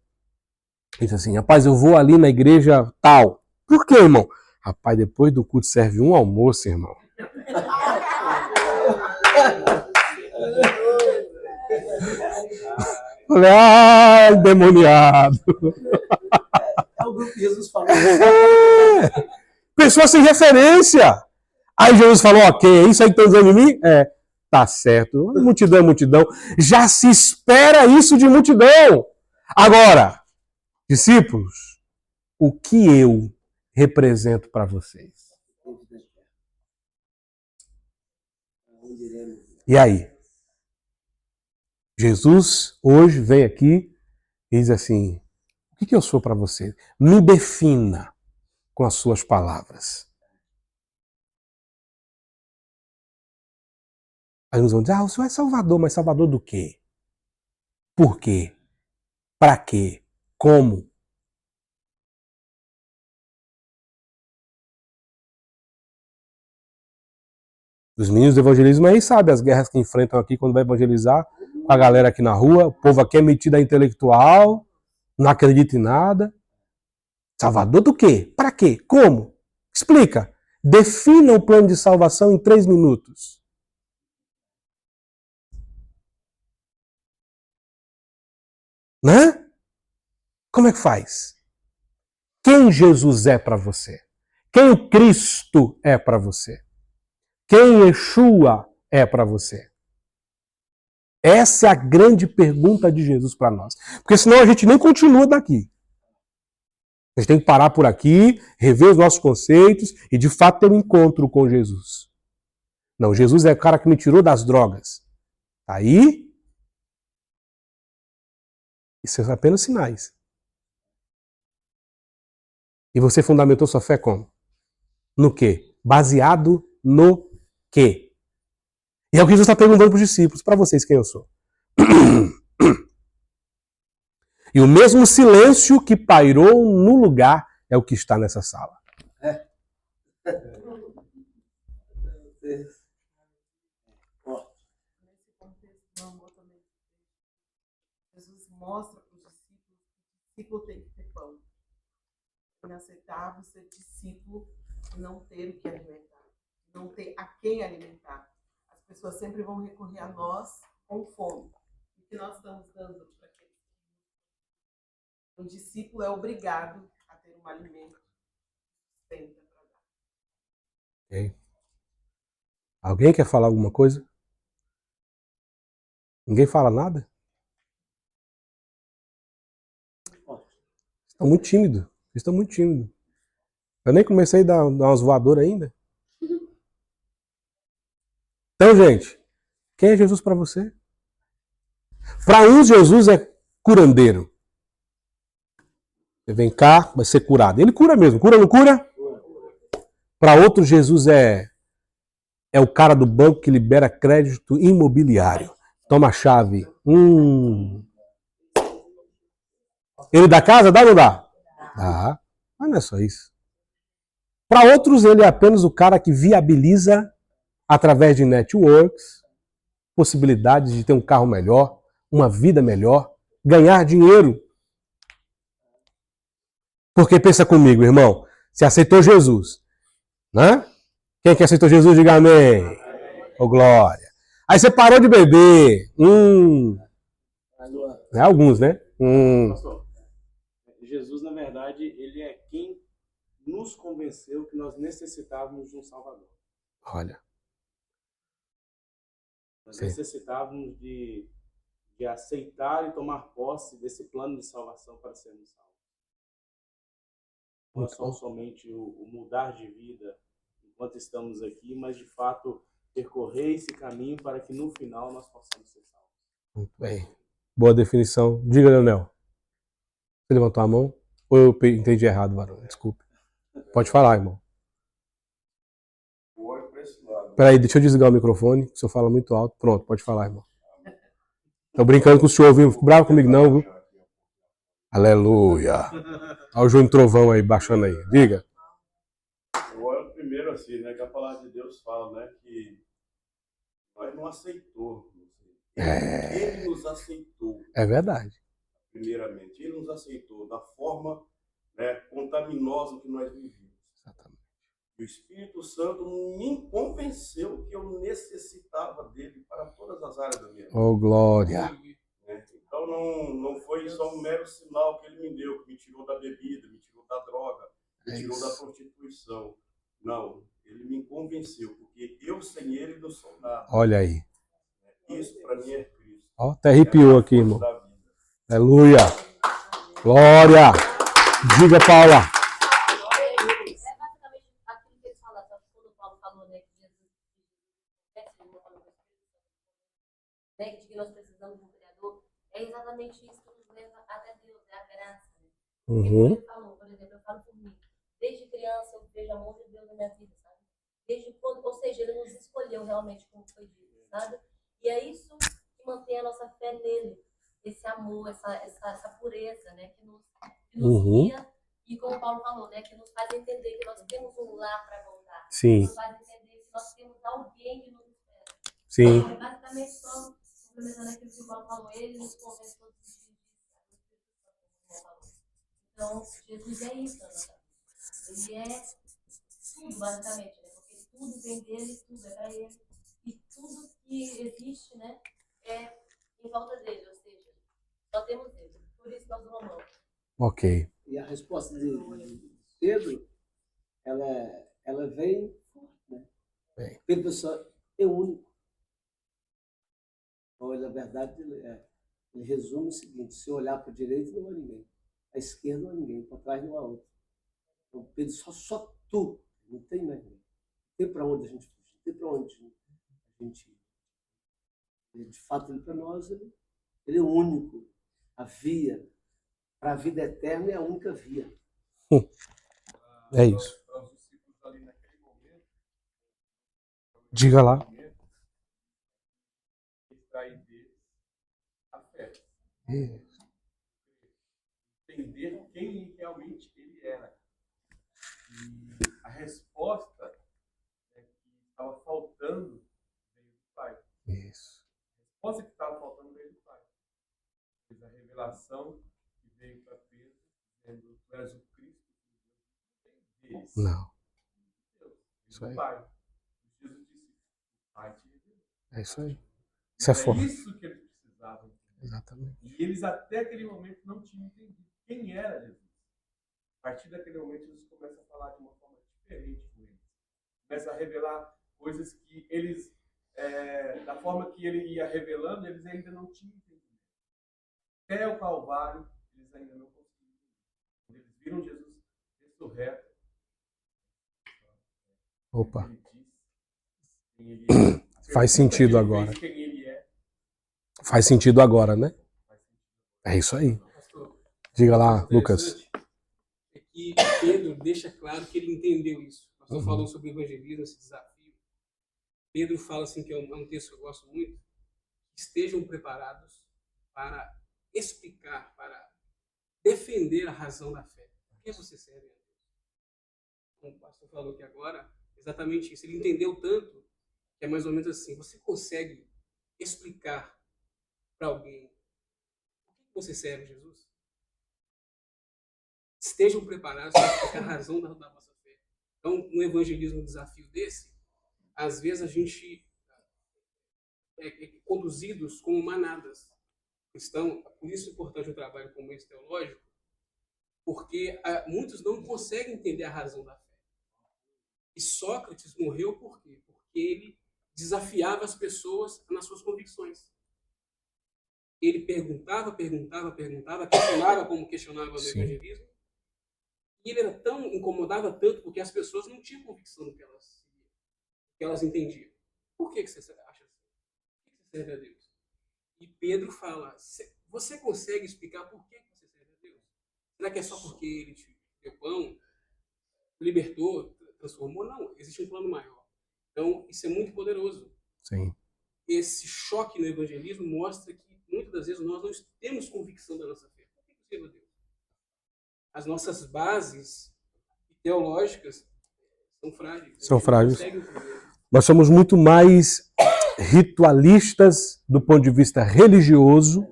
diz assim, rapaz, eu vou ali na igreja tal. Por quê, irmão? Rapaz, depois do culto serve um almoço, irmão. Falei, endemoniado. É o grupo que Jesus falou. Pessoa sem referência. Aí Jesus falou, ok, é isso aí que estão dizendo de mim? Tá certo. Multidão é multidão. Já se espera isso de multidão. Agora, discípulos, o que eu represento para vocês? E aí? Jesus hoje vem aqui e diz assim, o que eu sou para você? Me defina com as suas palavras. Aí uns vão dizer, o senhor é Salvador, mas Salvador do quê? Por quê? Para quê? Como? Os meninos do evangelismo aí sabem as guerras que enfrentam aqui quando vai evangelizar com a galera aqui na rua. O povo aqui é metido a intelectual, não acredita em nada. Salvador do quê? Para quê? Como? Explica. Defina o plano de salvação em 3 minutos. Né? Como é que faz? Quem Jesus é para você? Quem o Cristo é para você? Quem Yeshua é para você? Essa é a grande pergunta de Jesus para nós. Porque senão a gente nem continua daqui. A gente tem que parar por aqui, rever os nossos conceitos e de fato ter um encontro com Jesus. Não, Jesus é o cara que me tirou das drogas. Aí, isso é apenas sinais. E você fundamentou sua fé como? No quê? Baseado no quê? E é o que Jesus está perguntando para os discípulos. Para vocês, quem eu sou? E o mesmo silêncio que pairou no lugar é o que está nessa sala. Jesus mostra para os discípulos que o discípulo tem que ter pão. É inaceitável ser discípulo e não ter o que alimentar, não ter a quem alimentar. As pessoas sempre vão recorrer a nós com fome. O que nós estamos dando para aqueles? O discípulo é obrigado a ter um alimento que sustenta para dar. Okay. Alguém quer falar alguma coisa? Ninguém fala nada? Estão muito tímidos. Estão muito tímidos. Eu nem comecei a dar umas voadoras ainda. Então, gente, quem é Jesus para você? Para uns, Jesus é curandeiro. Você vem cá, vai ser curado. Ele cura mesmo. Cura ou não cura? Para outros, Jesus é o cara do banco que libera crédito imobiliário. Toma a chave. Ele dá casa? Dá ou não dá? Dá. Mas não é só isso. Para outros, ele é apenas o cara que viabiliza, através de networks, possibilidades de ter um carro melhor, uma vida melhor, ganhar dinheiro. Porque pensa comigo, irmão, você aceitou Jesus, né? Quem que aceitou Jesus, diga amém. Ô, glória. Aí você parou de beber. É alguns, né? Pastor, Jesus, na verdade, ele é quem nos convenceu que nós necessitávamos de um Salvador. Olha. Nós Sim. necessitávamos de aceitar e tomar posse desse plano de salvação para sermos salvos. Não é só somente o mudar de vida enquanto estamos aqui, mas de fato percorrer esse caminho para que no final nós possamos ser salvos. Muito bem. Boa definição. Diga, Leonel. Você levantou a mão? Ou eu entendi errado, varão? Desculpe. Pode falar, irmão. Peraí, deixa eu desligar o microfone, que o senhor fala muito alto. Pronto, pode falar, irmão. Tô brincando com o senhor, viu? Fico bravo comigo não, viu? Aleluia. Olha o João Trovão aí, baixando aí. Diga. Agora, primeiro assim, né, que a palavra de Deus fala, né, que nós não aceitamos. Ele nos aceitou. É verdade. Primeiramente, ele nos aceitou da forma, né, contaminosa que nós vivemos. Exatamente. E o Espírito Santo me convenceu que eu necessitava dele para todas as áreas da minha vida. Oh, glória. Né? Então não foi só um mero sinal que ele me deu, que me tirou da bebida, me tirou da droga, me tirou da prostituição. Não, ele me convenceu, porque eu sem ele não sou nada. Olha aí. Isso para mim é Cristo. Ó, até arrepiou aqui, irmão. Da vida. Aleluia. Glória. Diga, Paula. De que nós precisamos de um Criador, é exatamente isso que nos leva até Deus, é a graça. Ele falou, por exemplo, eu falo por mim, desde criança eu vejo a mão de Deus na minha vida, sabe? Desde quando, ou seja, ele nos escolheu realmente, como foi dito, sabe? E é isso que mantém a nossa fé nele, esse amor, essa pureza, né? Que nos guia, e como o Paulo falou, né? Que nos faz entender que nós temos um lar para voltar. Sim. Nos faz entender que nós temos alguém que nos espera. Sim. Então, é basicamente só complementando aquilo que o Paulo falou, ele nos convence todos os dias. Então, Jesus é isso, né? Ele é tudo, basicamente, né? Porque tudo vem dele, tudo é para ele. E tudo que existe, né, é em volta dele, ou seja, só temos ele. Por isso nós o amamos. Ok. E a resposta de Pedro, ela vem forte, né? Bem. Pedro só é único. Então, na verdade, ele resume o seguinte: se olhar para a direita, não há ninguém. À esquerda, não há ninguém. Para trás, não há outro. Então, Pedro, só tu. Não tem mais ninguém. Não tem para onde a gente fugir. Não tem para onde a gente ir. De fato, ele para nós, ele é o único. A via para a vida eterna é a única via. É isso. Diga lá. Entender quem realmente ele era. E a resposta que estava faltando veio do Pai. Isso. A resposta que estava faltando veio do Pai. Fez a revelação que veio para Pedro, dizendo: tu és o Cristo de Deus. Não. Isso aí. Pai. Jesus disse: o Pai te revelou. É isso aí. Isso é forte. Isso que eles precisavam. Exatamente. E eles até aquele momento não tinham entendido quem era Jesus. A partir daquele momento, Jesus começa a falar de uma forma diferente com eles. Começa a revelar coisas que eles, da forma que ele ia revelando, eles ainda não tinham entendido. Até o Calvário, eles ainda não conseguiram. Quando eles viram Jesus ressurreto, Opa. ele disse quem ele é. Faz sentido agora. Quem ele é. Faz sentido agora, né? É isso aí. Diga lá, Lucas. É que Pedro deixa claro que ele entendeu isso. O pastor falou sobre o evangelismo, esse desafio. Pedro fala assim, que é um texto que eu gosto muito: estejam preparados para explicar, para defender a razão da fé. Por que você serve a Deus? Como o pastor falou aqui agora, exatamente isso. Ele entendeu tanto que é mais ou menos assim: você consegue explicar para alguém por que você serve Jesus? Estejam preparados para explicar a razão da vossa fé. Então, um evangelismo, um desafio desse, às vezes a gente é conduzidos como manadas. Por isso é importante um trabalho como esse teológico, porque muitos não conseguem entender a razão da fé. E Sócrates morreu por quê? Porque ele desafiava as pessoas nas suas convicções. Ele perguntava, questionava como questionava no evangelismo. E ele incomodava tanto porque as pessoas não tinham convicção do que elas entendiam. Por que você acha assim? Por que você serve a Deus? E Pedro fala, você consegue explicar por que você serve a Deus? Será que é só porque ele te deu pão, libertou, transformou? Não, existe um plano maior. Então, isso é muito poderoso. Sim. Esse choque no evangelismo mostra que, muitas das vezes, nós não temos convicção da nossa fé. Por que você serve a Deus? As nossas bases teológicas são frágeis. São frágeis. Nós somos muito mais ritualistas do ponto de vista religioso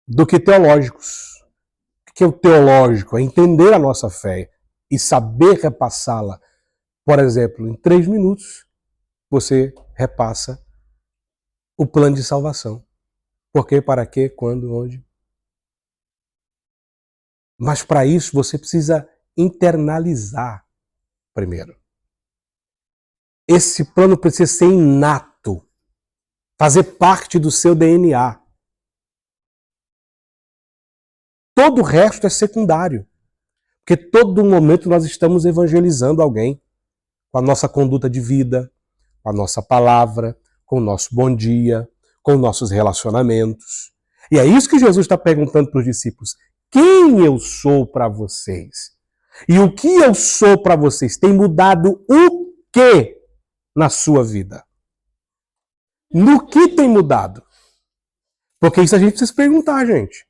do que teológicos. O que é o teológico? É entender a nossa fé e saber repassá-la. Por exemplo, em 3 minutos, você repassa o plano de salvação. Por quê, para quê, quando, onde. Mas para isso você precisa internalizar primeiro. Esse plano precisa ser inato, fazer parte do seu DNA. Todo o resto é secundário. Porque todo momento nós estamos evangelizando alguém com a nossa conduta de vida, com a nossa palavra, com o nosso bom dia, com nossos relacionamentos. E é isso que Jesus está perguntando para os discípulos. Quem eu sou para vocês? E o que eu sou para vocês tem mudado o quê na sua vida? No que tem mudado? Porque isso a gente precisa perguntar, gente.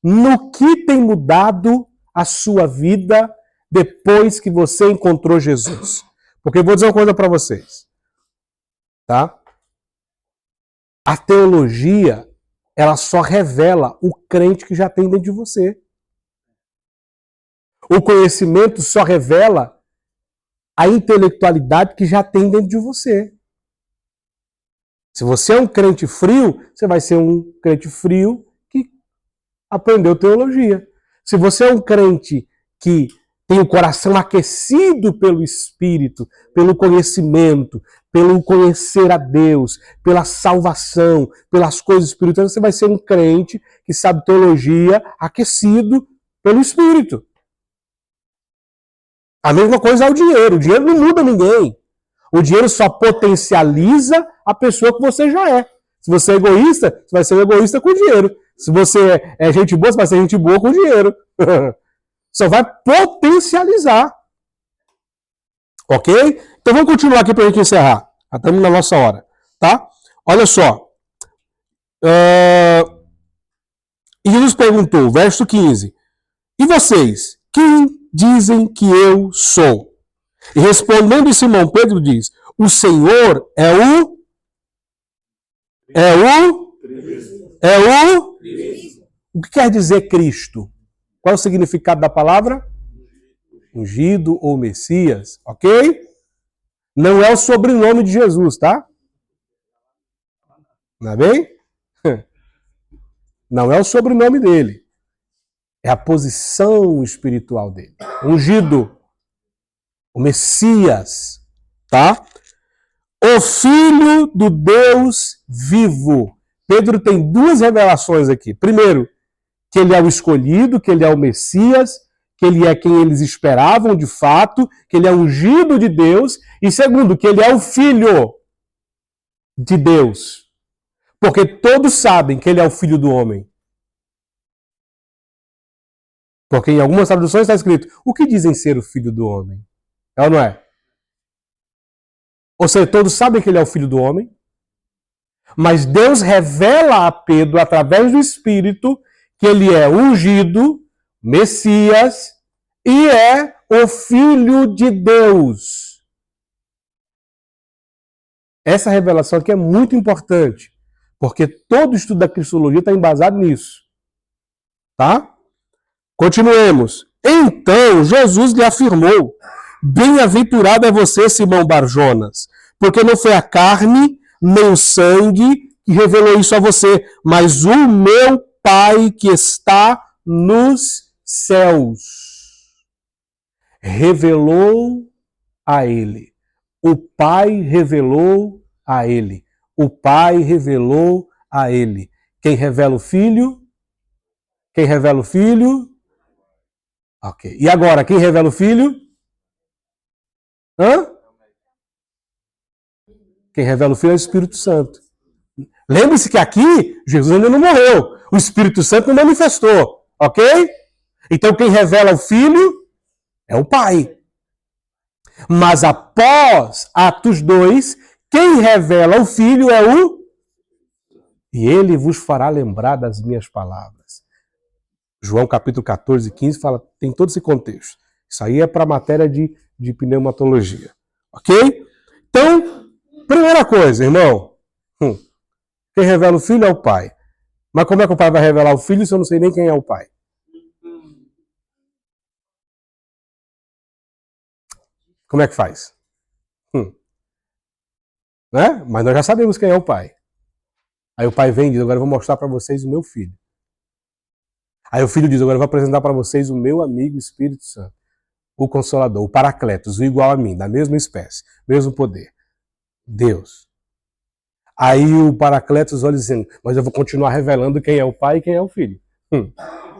No que tem mudado a sua vida depois que você encontrou Jesus? Porque eu vou dizer uma coisa para vocês. Tá? A teologia, ela só revela o crente que já tem dentro de você. O conhecimento só revela a intelectualidade que já tem dentro de você. Se você é um crente frio, você vai ser um crente frio que aprendeu teologia. Se você é um crente que tem o coração aquecido pelo Espírito, pelo conhecimento, pelo conhecer a Deus, pela salvação, pelas coisas espirituais, você vai ser um crente que sabe teologia aquecido pelo Espírito. A mesma coisa é o dinheiro. O dinheiro não muda ninguém. O dinheiro só potencializa a pessoa que você já é. Se você é egoísta, você vai ser um egoísta com o dinheiro. Se você é gente boa, você vai ser gente boa com o dinheiro. Só vai potencializar. Ok? Então vamos continuar aqui para a gente encerrar. Já estamos na nossa hora. Tá? Olha só. E Jesus perguntou, verso 15. E vocês? Quem dizem que eu sou? E respondendo Simão Pedro diz, o Senhor é o O que quer dizer Cristo? Qual é o significado da palavra? Ungido ou Messias, ok? Não é o sobrenome de Jesus, tá? Não é bem? Não é o sobrenome dele. É a posição espiritual dele. Ungido. O Messias, tá? O Filho do Deus vivo. Pedro tem 2 revelações aqui. Primeiro, que ele é o escolhido, que ele é o Messias, que ele é quem eles esperavam de fato, que ele é ungido de Deus. E segundo, que ele é o Filho de Deus. Porque todos sabem que ele é o Filho do homem. Porque em algumas traduções está escrito, o que dizem ser o Filho do homem? É ou não é? Ou seja, todos sabem que ele é o Filho do homem, mas Deus revela a Pedro, através do Espírito, que ele é ungido, Messias, e é o Filho de Deus. Essa revelação aqui é muito importante, porque todo o estudo da cristologia está embasado nisso. Tá? Continuemos. Então, Jesus lhe afirmou, bem-aventurado é você, Simão Barjonas, porque não foi a carne nem o sangue que revelou isso a você, mas o meu Pai que está nos céus revelou a ele. O Pai revelou a ele. O Pai revelou a ele. Quem revela o Filho? Quem revela o Filho? Ok. E agora, quem revela o Filho? Hã? Quem revela o Filho é o Espírito Santo. Lembre-se que aqui, Jesus ainda não morreu. O Espírito Santo não manifestou. Ok? Então quem revela o Filho é o Pai. Mas após Atos 2, quem revela o Filho é o... E ele vos fará lembrar das minhas palavras. João capítulo 14, 15 fala, tem todo esse contexto. Isso aí é para a matéria de pneumatologia. Ok? Então, primeira coisa, irmão. Quem revela o Filho é o Pai. Mas como é que o Pai vai revelar o Filho se eu não sei nem quem é o Pai? Como é que faz? Né? Mas nós já sabemos quem é o Pai. Aí o Pai vem e diz, agora eu vou mostrar para vocês o meu Filho. Aí o Filho diz, agora eu vou apresentar para vocês o meu amigo Espírito Santo. O Consolador, o Paracletos, o igual a mim, da mesma espécie, mesmo poder. Deus. Aí o Paracletos olha dizendo, mas eu vou continuar revelando quem é o Pai e quem é o Filho.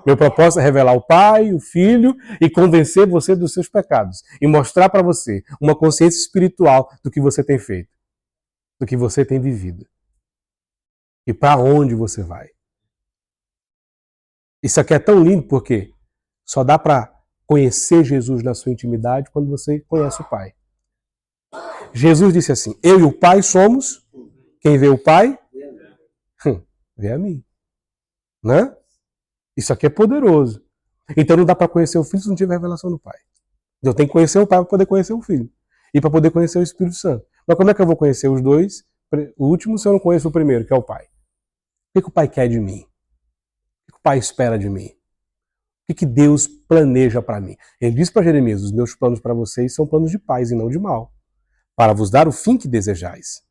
Meu propósito é revelar o Pai, o Filho e convencer você dos seus pecados. E mostrar para você uma consciência espiritual do que você tem feito. Do que você tem vivido. E para onde você vai. Isso aqui é tão lindo porque só dá para conhecer Jesus na sua intimidade quando você conhece o Pai. Jesus disse assim, eu e o Pai somos, quem vê o Pai, vê a mim. Né? Isso aqui é poderoso. Então não dá para conhecer o Filho se não tiver revelação do Pai. Eu tenho que conhecer o Pai para poder conhecer o Filho. E para poder conhecer o Espírito Santo. Mas como é que eu vou conhecer os dois? O último se eu não conheço o primeiro, que é o Pai. O que o Pai quer de mim? O que o Pai espera de mim? O que Deus planeja para mim? Ele diz para Jeremias, os meus planos para vocês são planos de paz e não de mal. Para vos dar o fim que desejais.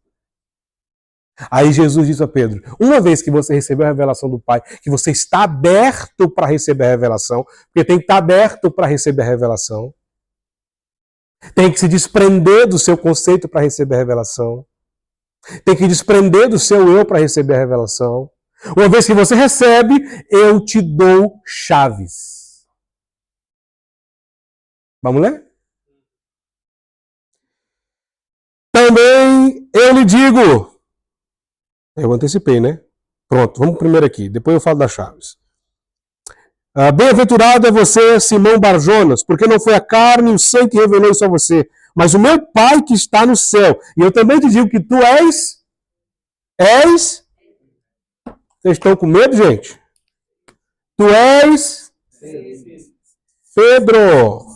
Aí Jesus disse a Pedro, uma vez que você recebeu a revelação do Pai, que você está aberto para receber a revelação, porque tem que estar aberto para receber a revelação, tem que se desprender do seu conceito para receber a revelação, tem que desprender do seu eu para receber a revelação. Uma vez que você recebe, eu te dou chaves. Vamos ler? Também eu lhe digo... Eu antecipei, né? Pronto, vamos primeiro aqui, depois eu falo das chaves. Bem-aventurado é você, Simão Barjonas, porque não foi a carne e o sangue que revelou isso a você, mas o meu Pai que está no céu. E eu também te digo que tu és... Vocês estão com medo, gente? Tu és... Pedro.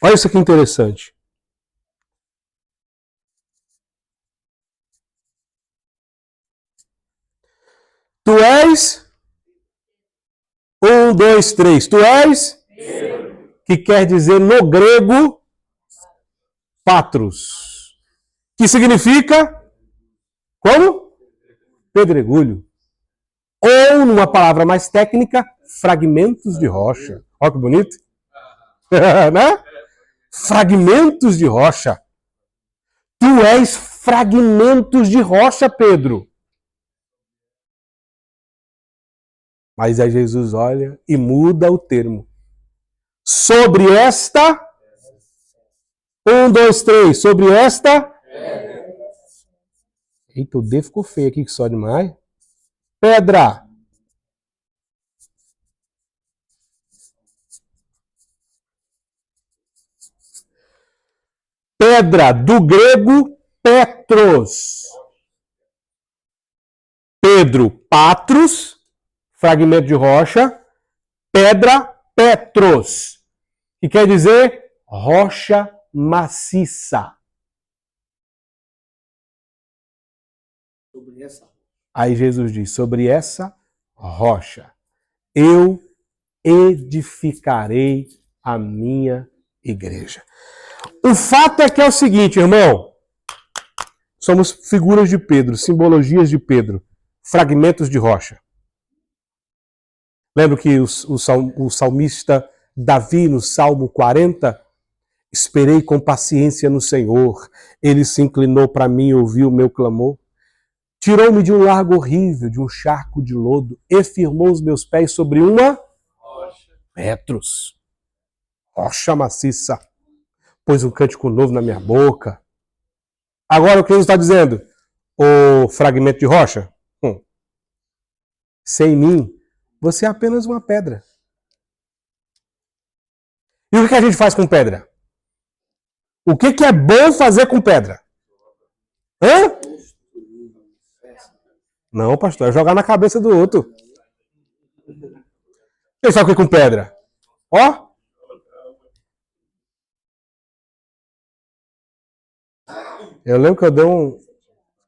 Olha isso aqui interessante. Tu és... 1, 2, 3. Tu és... Que quer dizer no grego... Patros. Que significa... Como? Pedregulho. Ou, numa palavra mais técnica, fragmentos de rocha. Olha que bonito. Né? Fragmentos de rocha. Tu és fragmentos de rocha, Pedro. Mas aí Jesus olha e muda o termo. Sobre esta... 1, 2, 3. Sobre esta... Eita, o D ficou feio aqui, que só demais. Pedra. Pedra, do grego Petros. Pedro, patros, fragmento de rocha. Pedra, Petros, que quer dizer rocha maciça. Sobre essa. Aí Jesus diz, sobre essa rocha. eu edificarei a minha igreja. O fato é que é o seguinte, irmão. Somos figuras de Pedro, simbologias de Pedro, fragmentos de rocha. Lembra que o salmista Davi, no Salmo 40, esperei com paciência no Senhor, ele se inclinou para mim e ouviu o meu clamor. Tirou-me de um largo horrível, de um charco de lodo, e firmou os meus pés sobre uma Petros, rocha maciça, pôs um cântico novo na minha boca. Agora o que Jesus está dizendo? O fragmento de rocha? Sem mim, você é apenas uma pedra. E o que a gente faz com pedra? O que é bom fazer com pedra? Hã? Não, pastor, é jogar na cabeça do outro. Você sabe o que é com pedra? Ó. Eu lembro que eu dei um...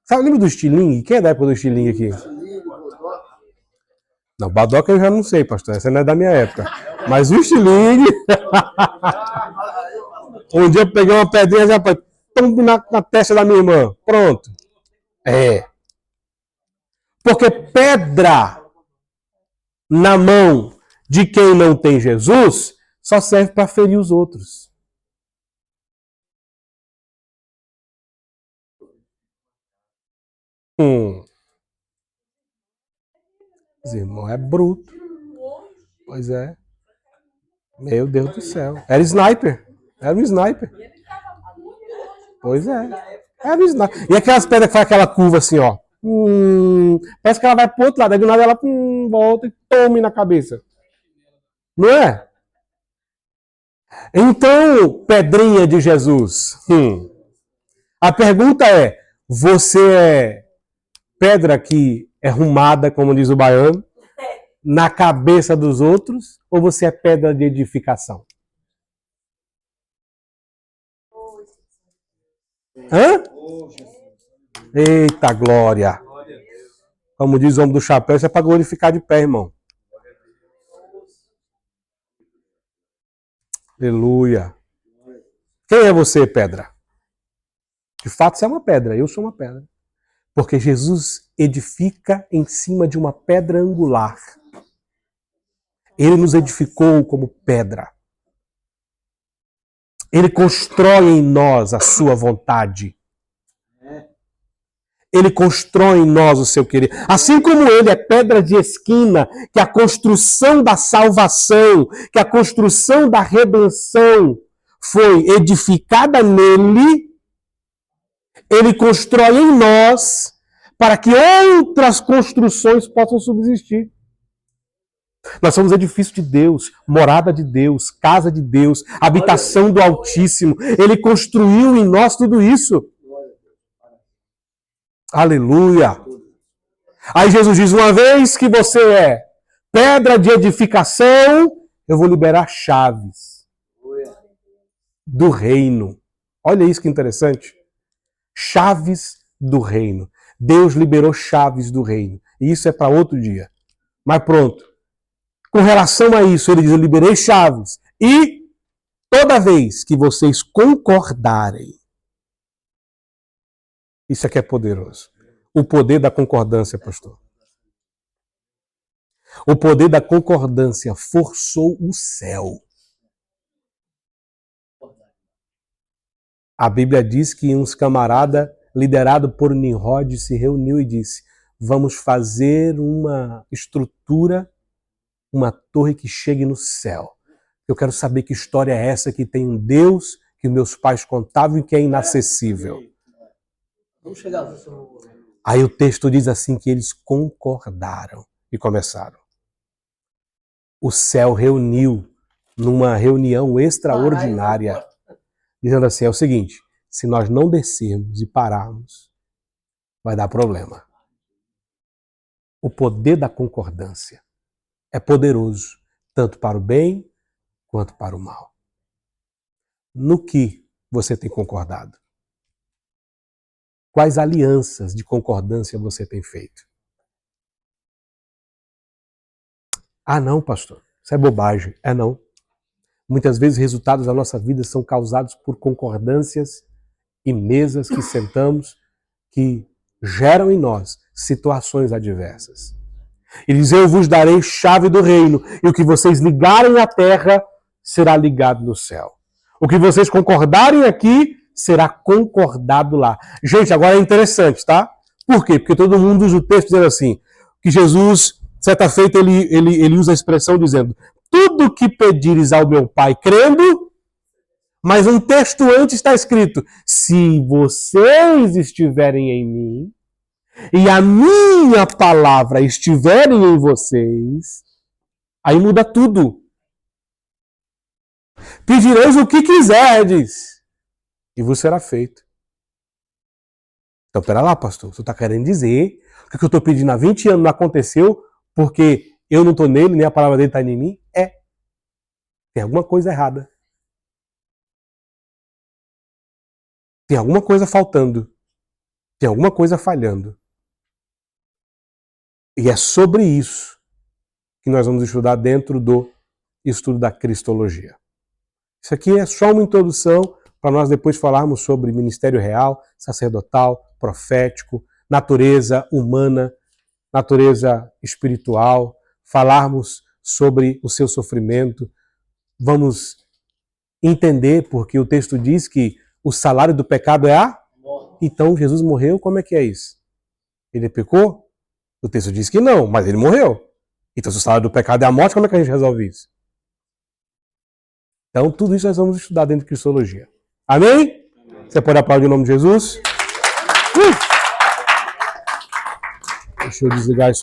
Sabe, lembra do estilingue? Quem é da época do estilingue aqui? Não, Badoca eu já não sei, pastor. Essa não é da minha época. Mas o estilingue... Um dia eu peguei uma pedrinha já na testa da minha irmã. Pronto. É. Porque pedra na mão de quem não tem Jesus só serve para ferir os outros. Os irmãos é bruto. Pois é. Meu Deus do céu. Era sniper. Era um sniper. Pois é. Era um sniper. E aquelas pedras que faz aquela curva assim, ó. Parece que ela vai pro outro lado. Aí do nada ela volta e tome na cabeça. Não é? Então, pedrinha de Jesus. A pergunta é, você é pedra que é arrumada, como diz o baiano, na cabeça dos outros, ou você é pedra de edificação? Hã? Eita glória! Como diz o homem do chapéu, isso é para glorificar de pé, irmão. Aleluia! Quem é você, pedra? De fato, você é uma pedra, eu sou uma pedra. Porque Jesus edifica em cima de uma pedra angular. Ele nos edificou como pedra. Ele constrói em nós a sua vontade. Ele constrói em nós o seu querer. Assim como ele é pedra de esquina, que a construção da salvação, que a construção da redenção foi edificada nele, ele constrói em nós para que outras construções possam subsistir. Nós somos edifício de Deus, morada de Deus, casa de Deus, habitação do Altíssimo. Ele construiu em nós tudo isso. Aleluia! Aí Jesus diz, uma vez que você é pedra de edificação, eu vou liberar chaves do reino. Olha isso que interessante. Chaves do reino. Deus liberou chaves do reino. E isso é para outro dia. Mas pronto. Com relação a isso, ele diz, eu liberei chaves. E toda vez que vocês concordarem, isso aqui é poderoso. O poder da concordância, pastor. O poder da concordância forçou o céu. A Bíblia diz que uns camaradas, liderado por Nimrod, se reuniu e disse, vamos fazer uma estrutura, uma torre que chegue no céu. Eu quero saber que história é essa que tem um Deus que meus pais contavam e que é inacessível. Vamos chegar lá. Aí o texto diz assim que eles concordaram e começaram. O céu reuniu numa reunião extraordinária, dizendo assim, é o seguinte, se nós não descermos e pararmos, vai dar problema. O poder da concordância é poderoso, tanto para o bem quanto para o mal. No que você tem concordado? Quais alianças de concordância você tem feito? Ah, não, pastor, isso é bobagem. É não. Muitas vezes os resultados da nossa vida são causados por concordâncias e mesas que sentamos que geram em nós situações adversas. Ele diz, eu vos darei chave do reino, e o que vocês ligarem na terra será ligado no céu. O que vocês concordarem aqui será concordado lá. Gente, agora é interessante, tá? Por quê? Porque todo mundo usa o texto dizendo assim, que Jesus, certa feita, ele usa a expressão dizendo, tudo que pedires ao meu Pai crendo, mas um texto antes está escrito, se vocês estiverem em mim, e a minha palavra estiverem em vocês, aí muda tudo. Pedireis o que quiserdes, e vos será feito. Então, pera lá, pastor, você está querendo dizer que o que eu estou pedindo há 20 anos não aconteceu porque eu não estou nele, nem a palavra dele está em mim? É. Tem alguma coisa errada. Tem alguma coisa faltando. Tem alguma coisa falhando. E é sobre isso que nós vamos estudar dentro do estudo da Cristologia. Isso aqui é só uma introdução para nós depois falarmos sobre ministério real, sacerdotal, profético, natureza humana, natureza espiritual, falarmos sobre o seu sofrimento. Vamos entender porque o texto diz que o salário do pecado é a morte. Então Jesus morreu, como é que é isso? Ele pecou? O texto diz que não, mas ele morreu. Então se o salário do pecado é a morte, como é que a gente resolve isso? Então tudo isso nós vamos estudar dentro de Cristologia. Amém? Você pode aplaudir o nome de Jesus? Deixa eu desligar isso.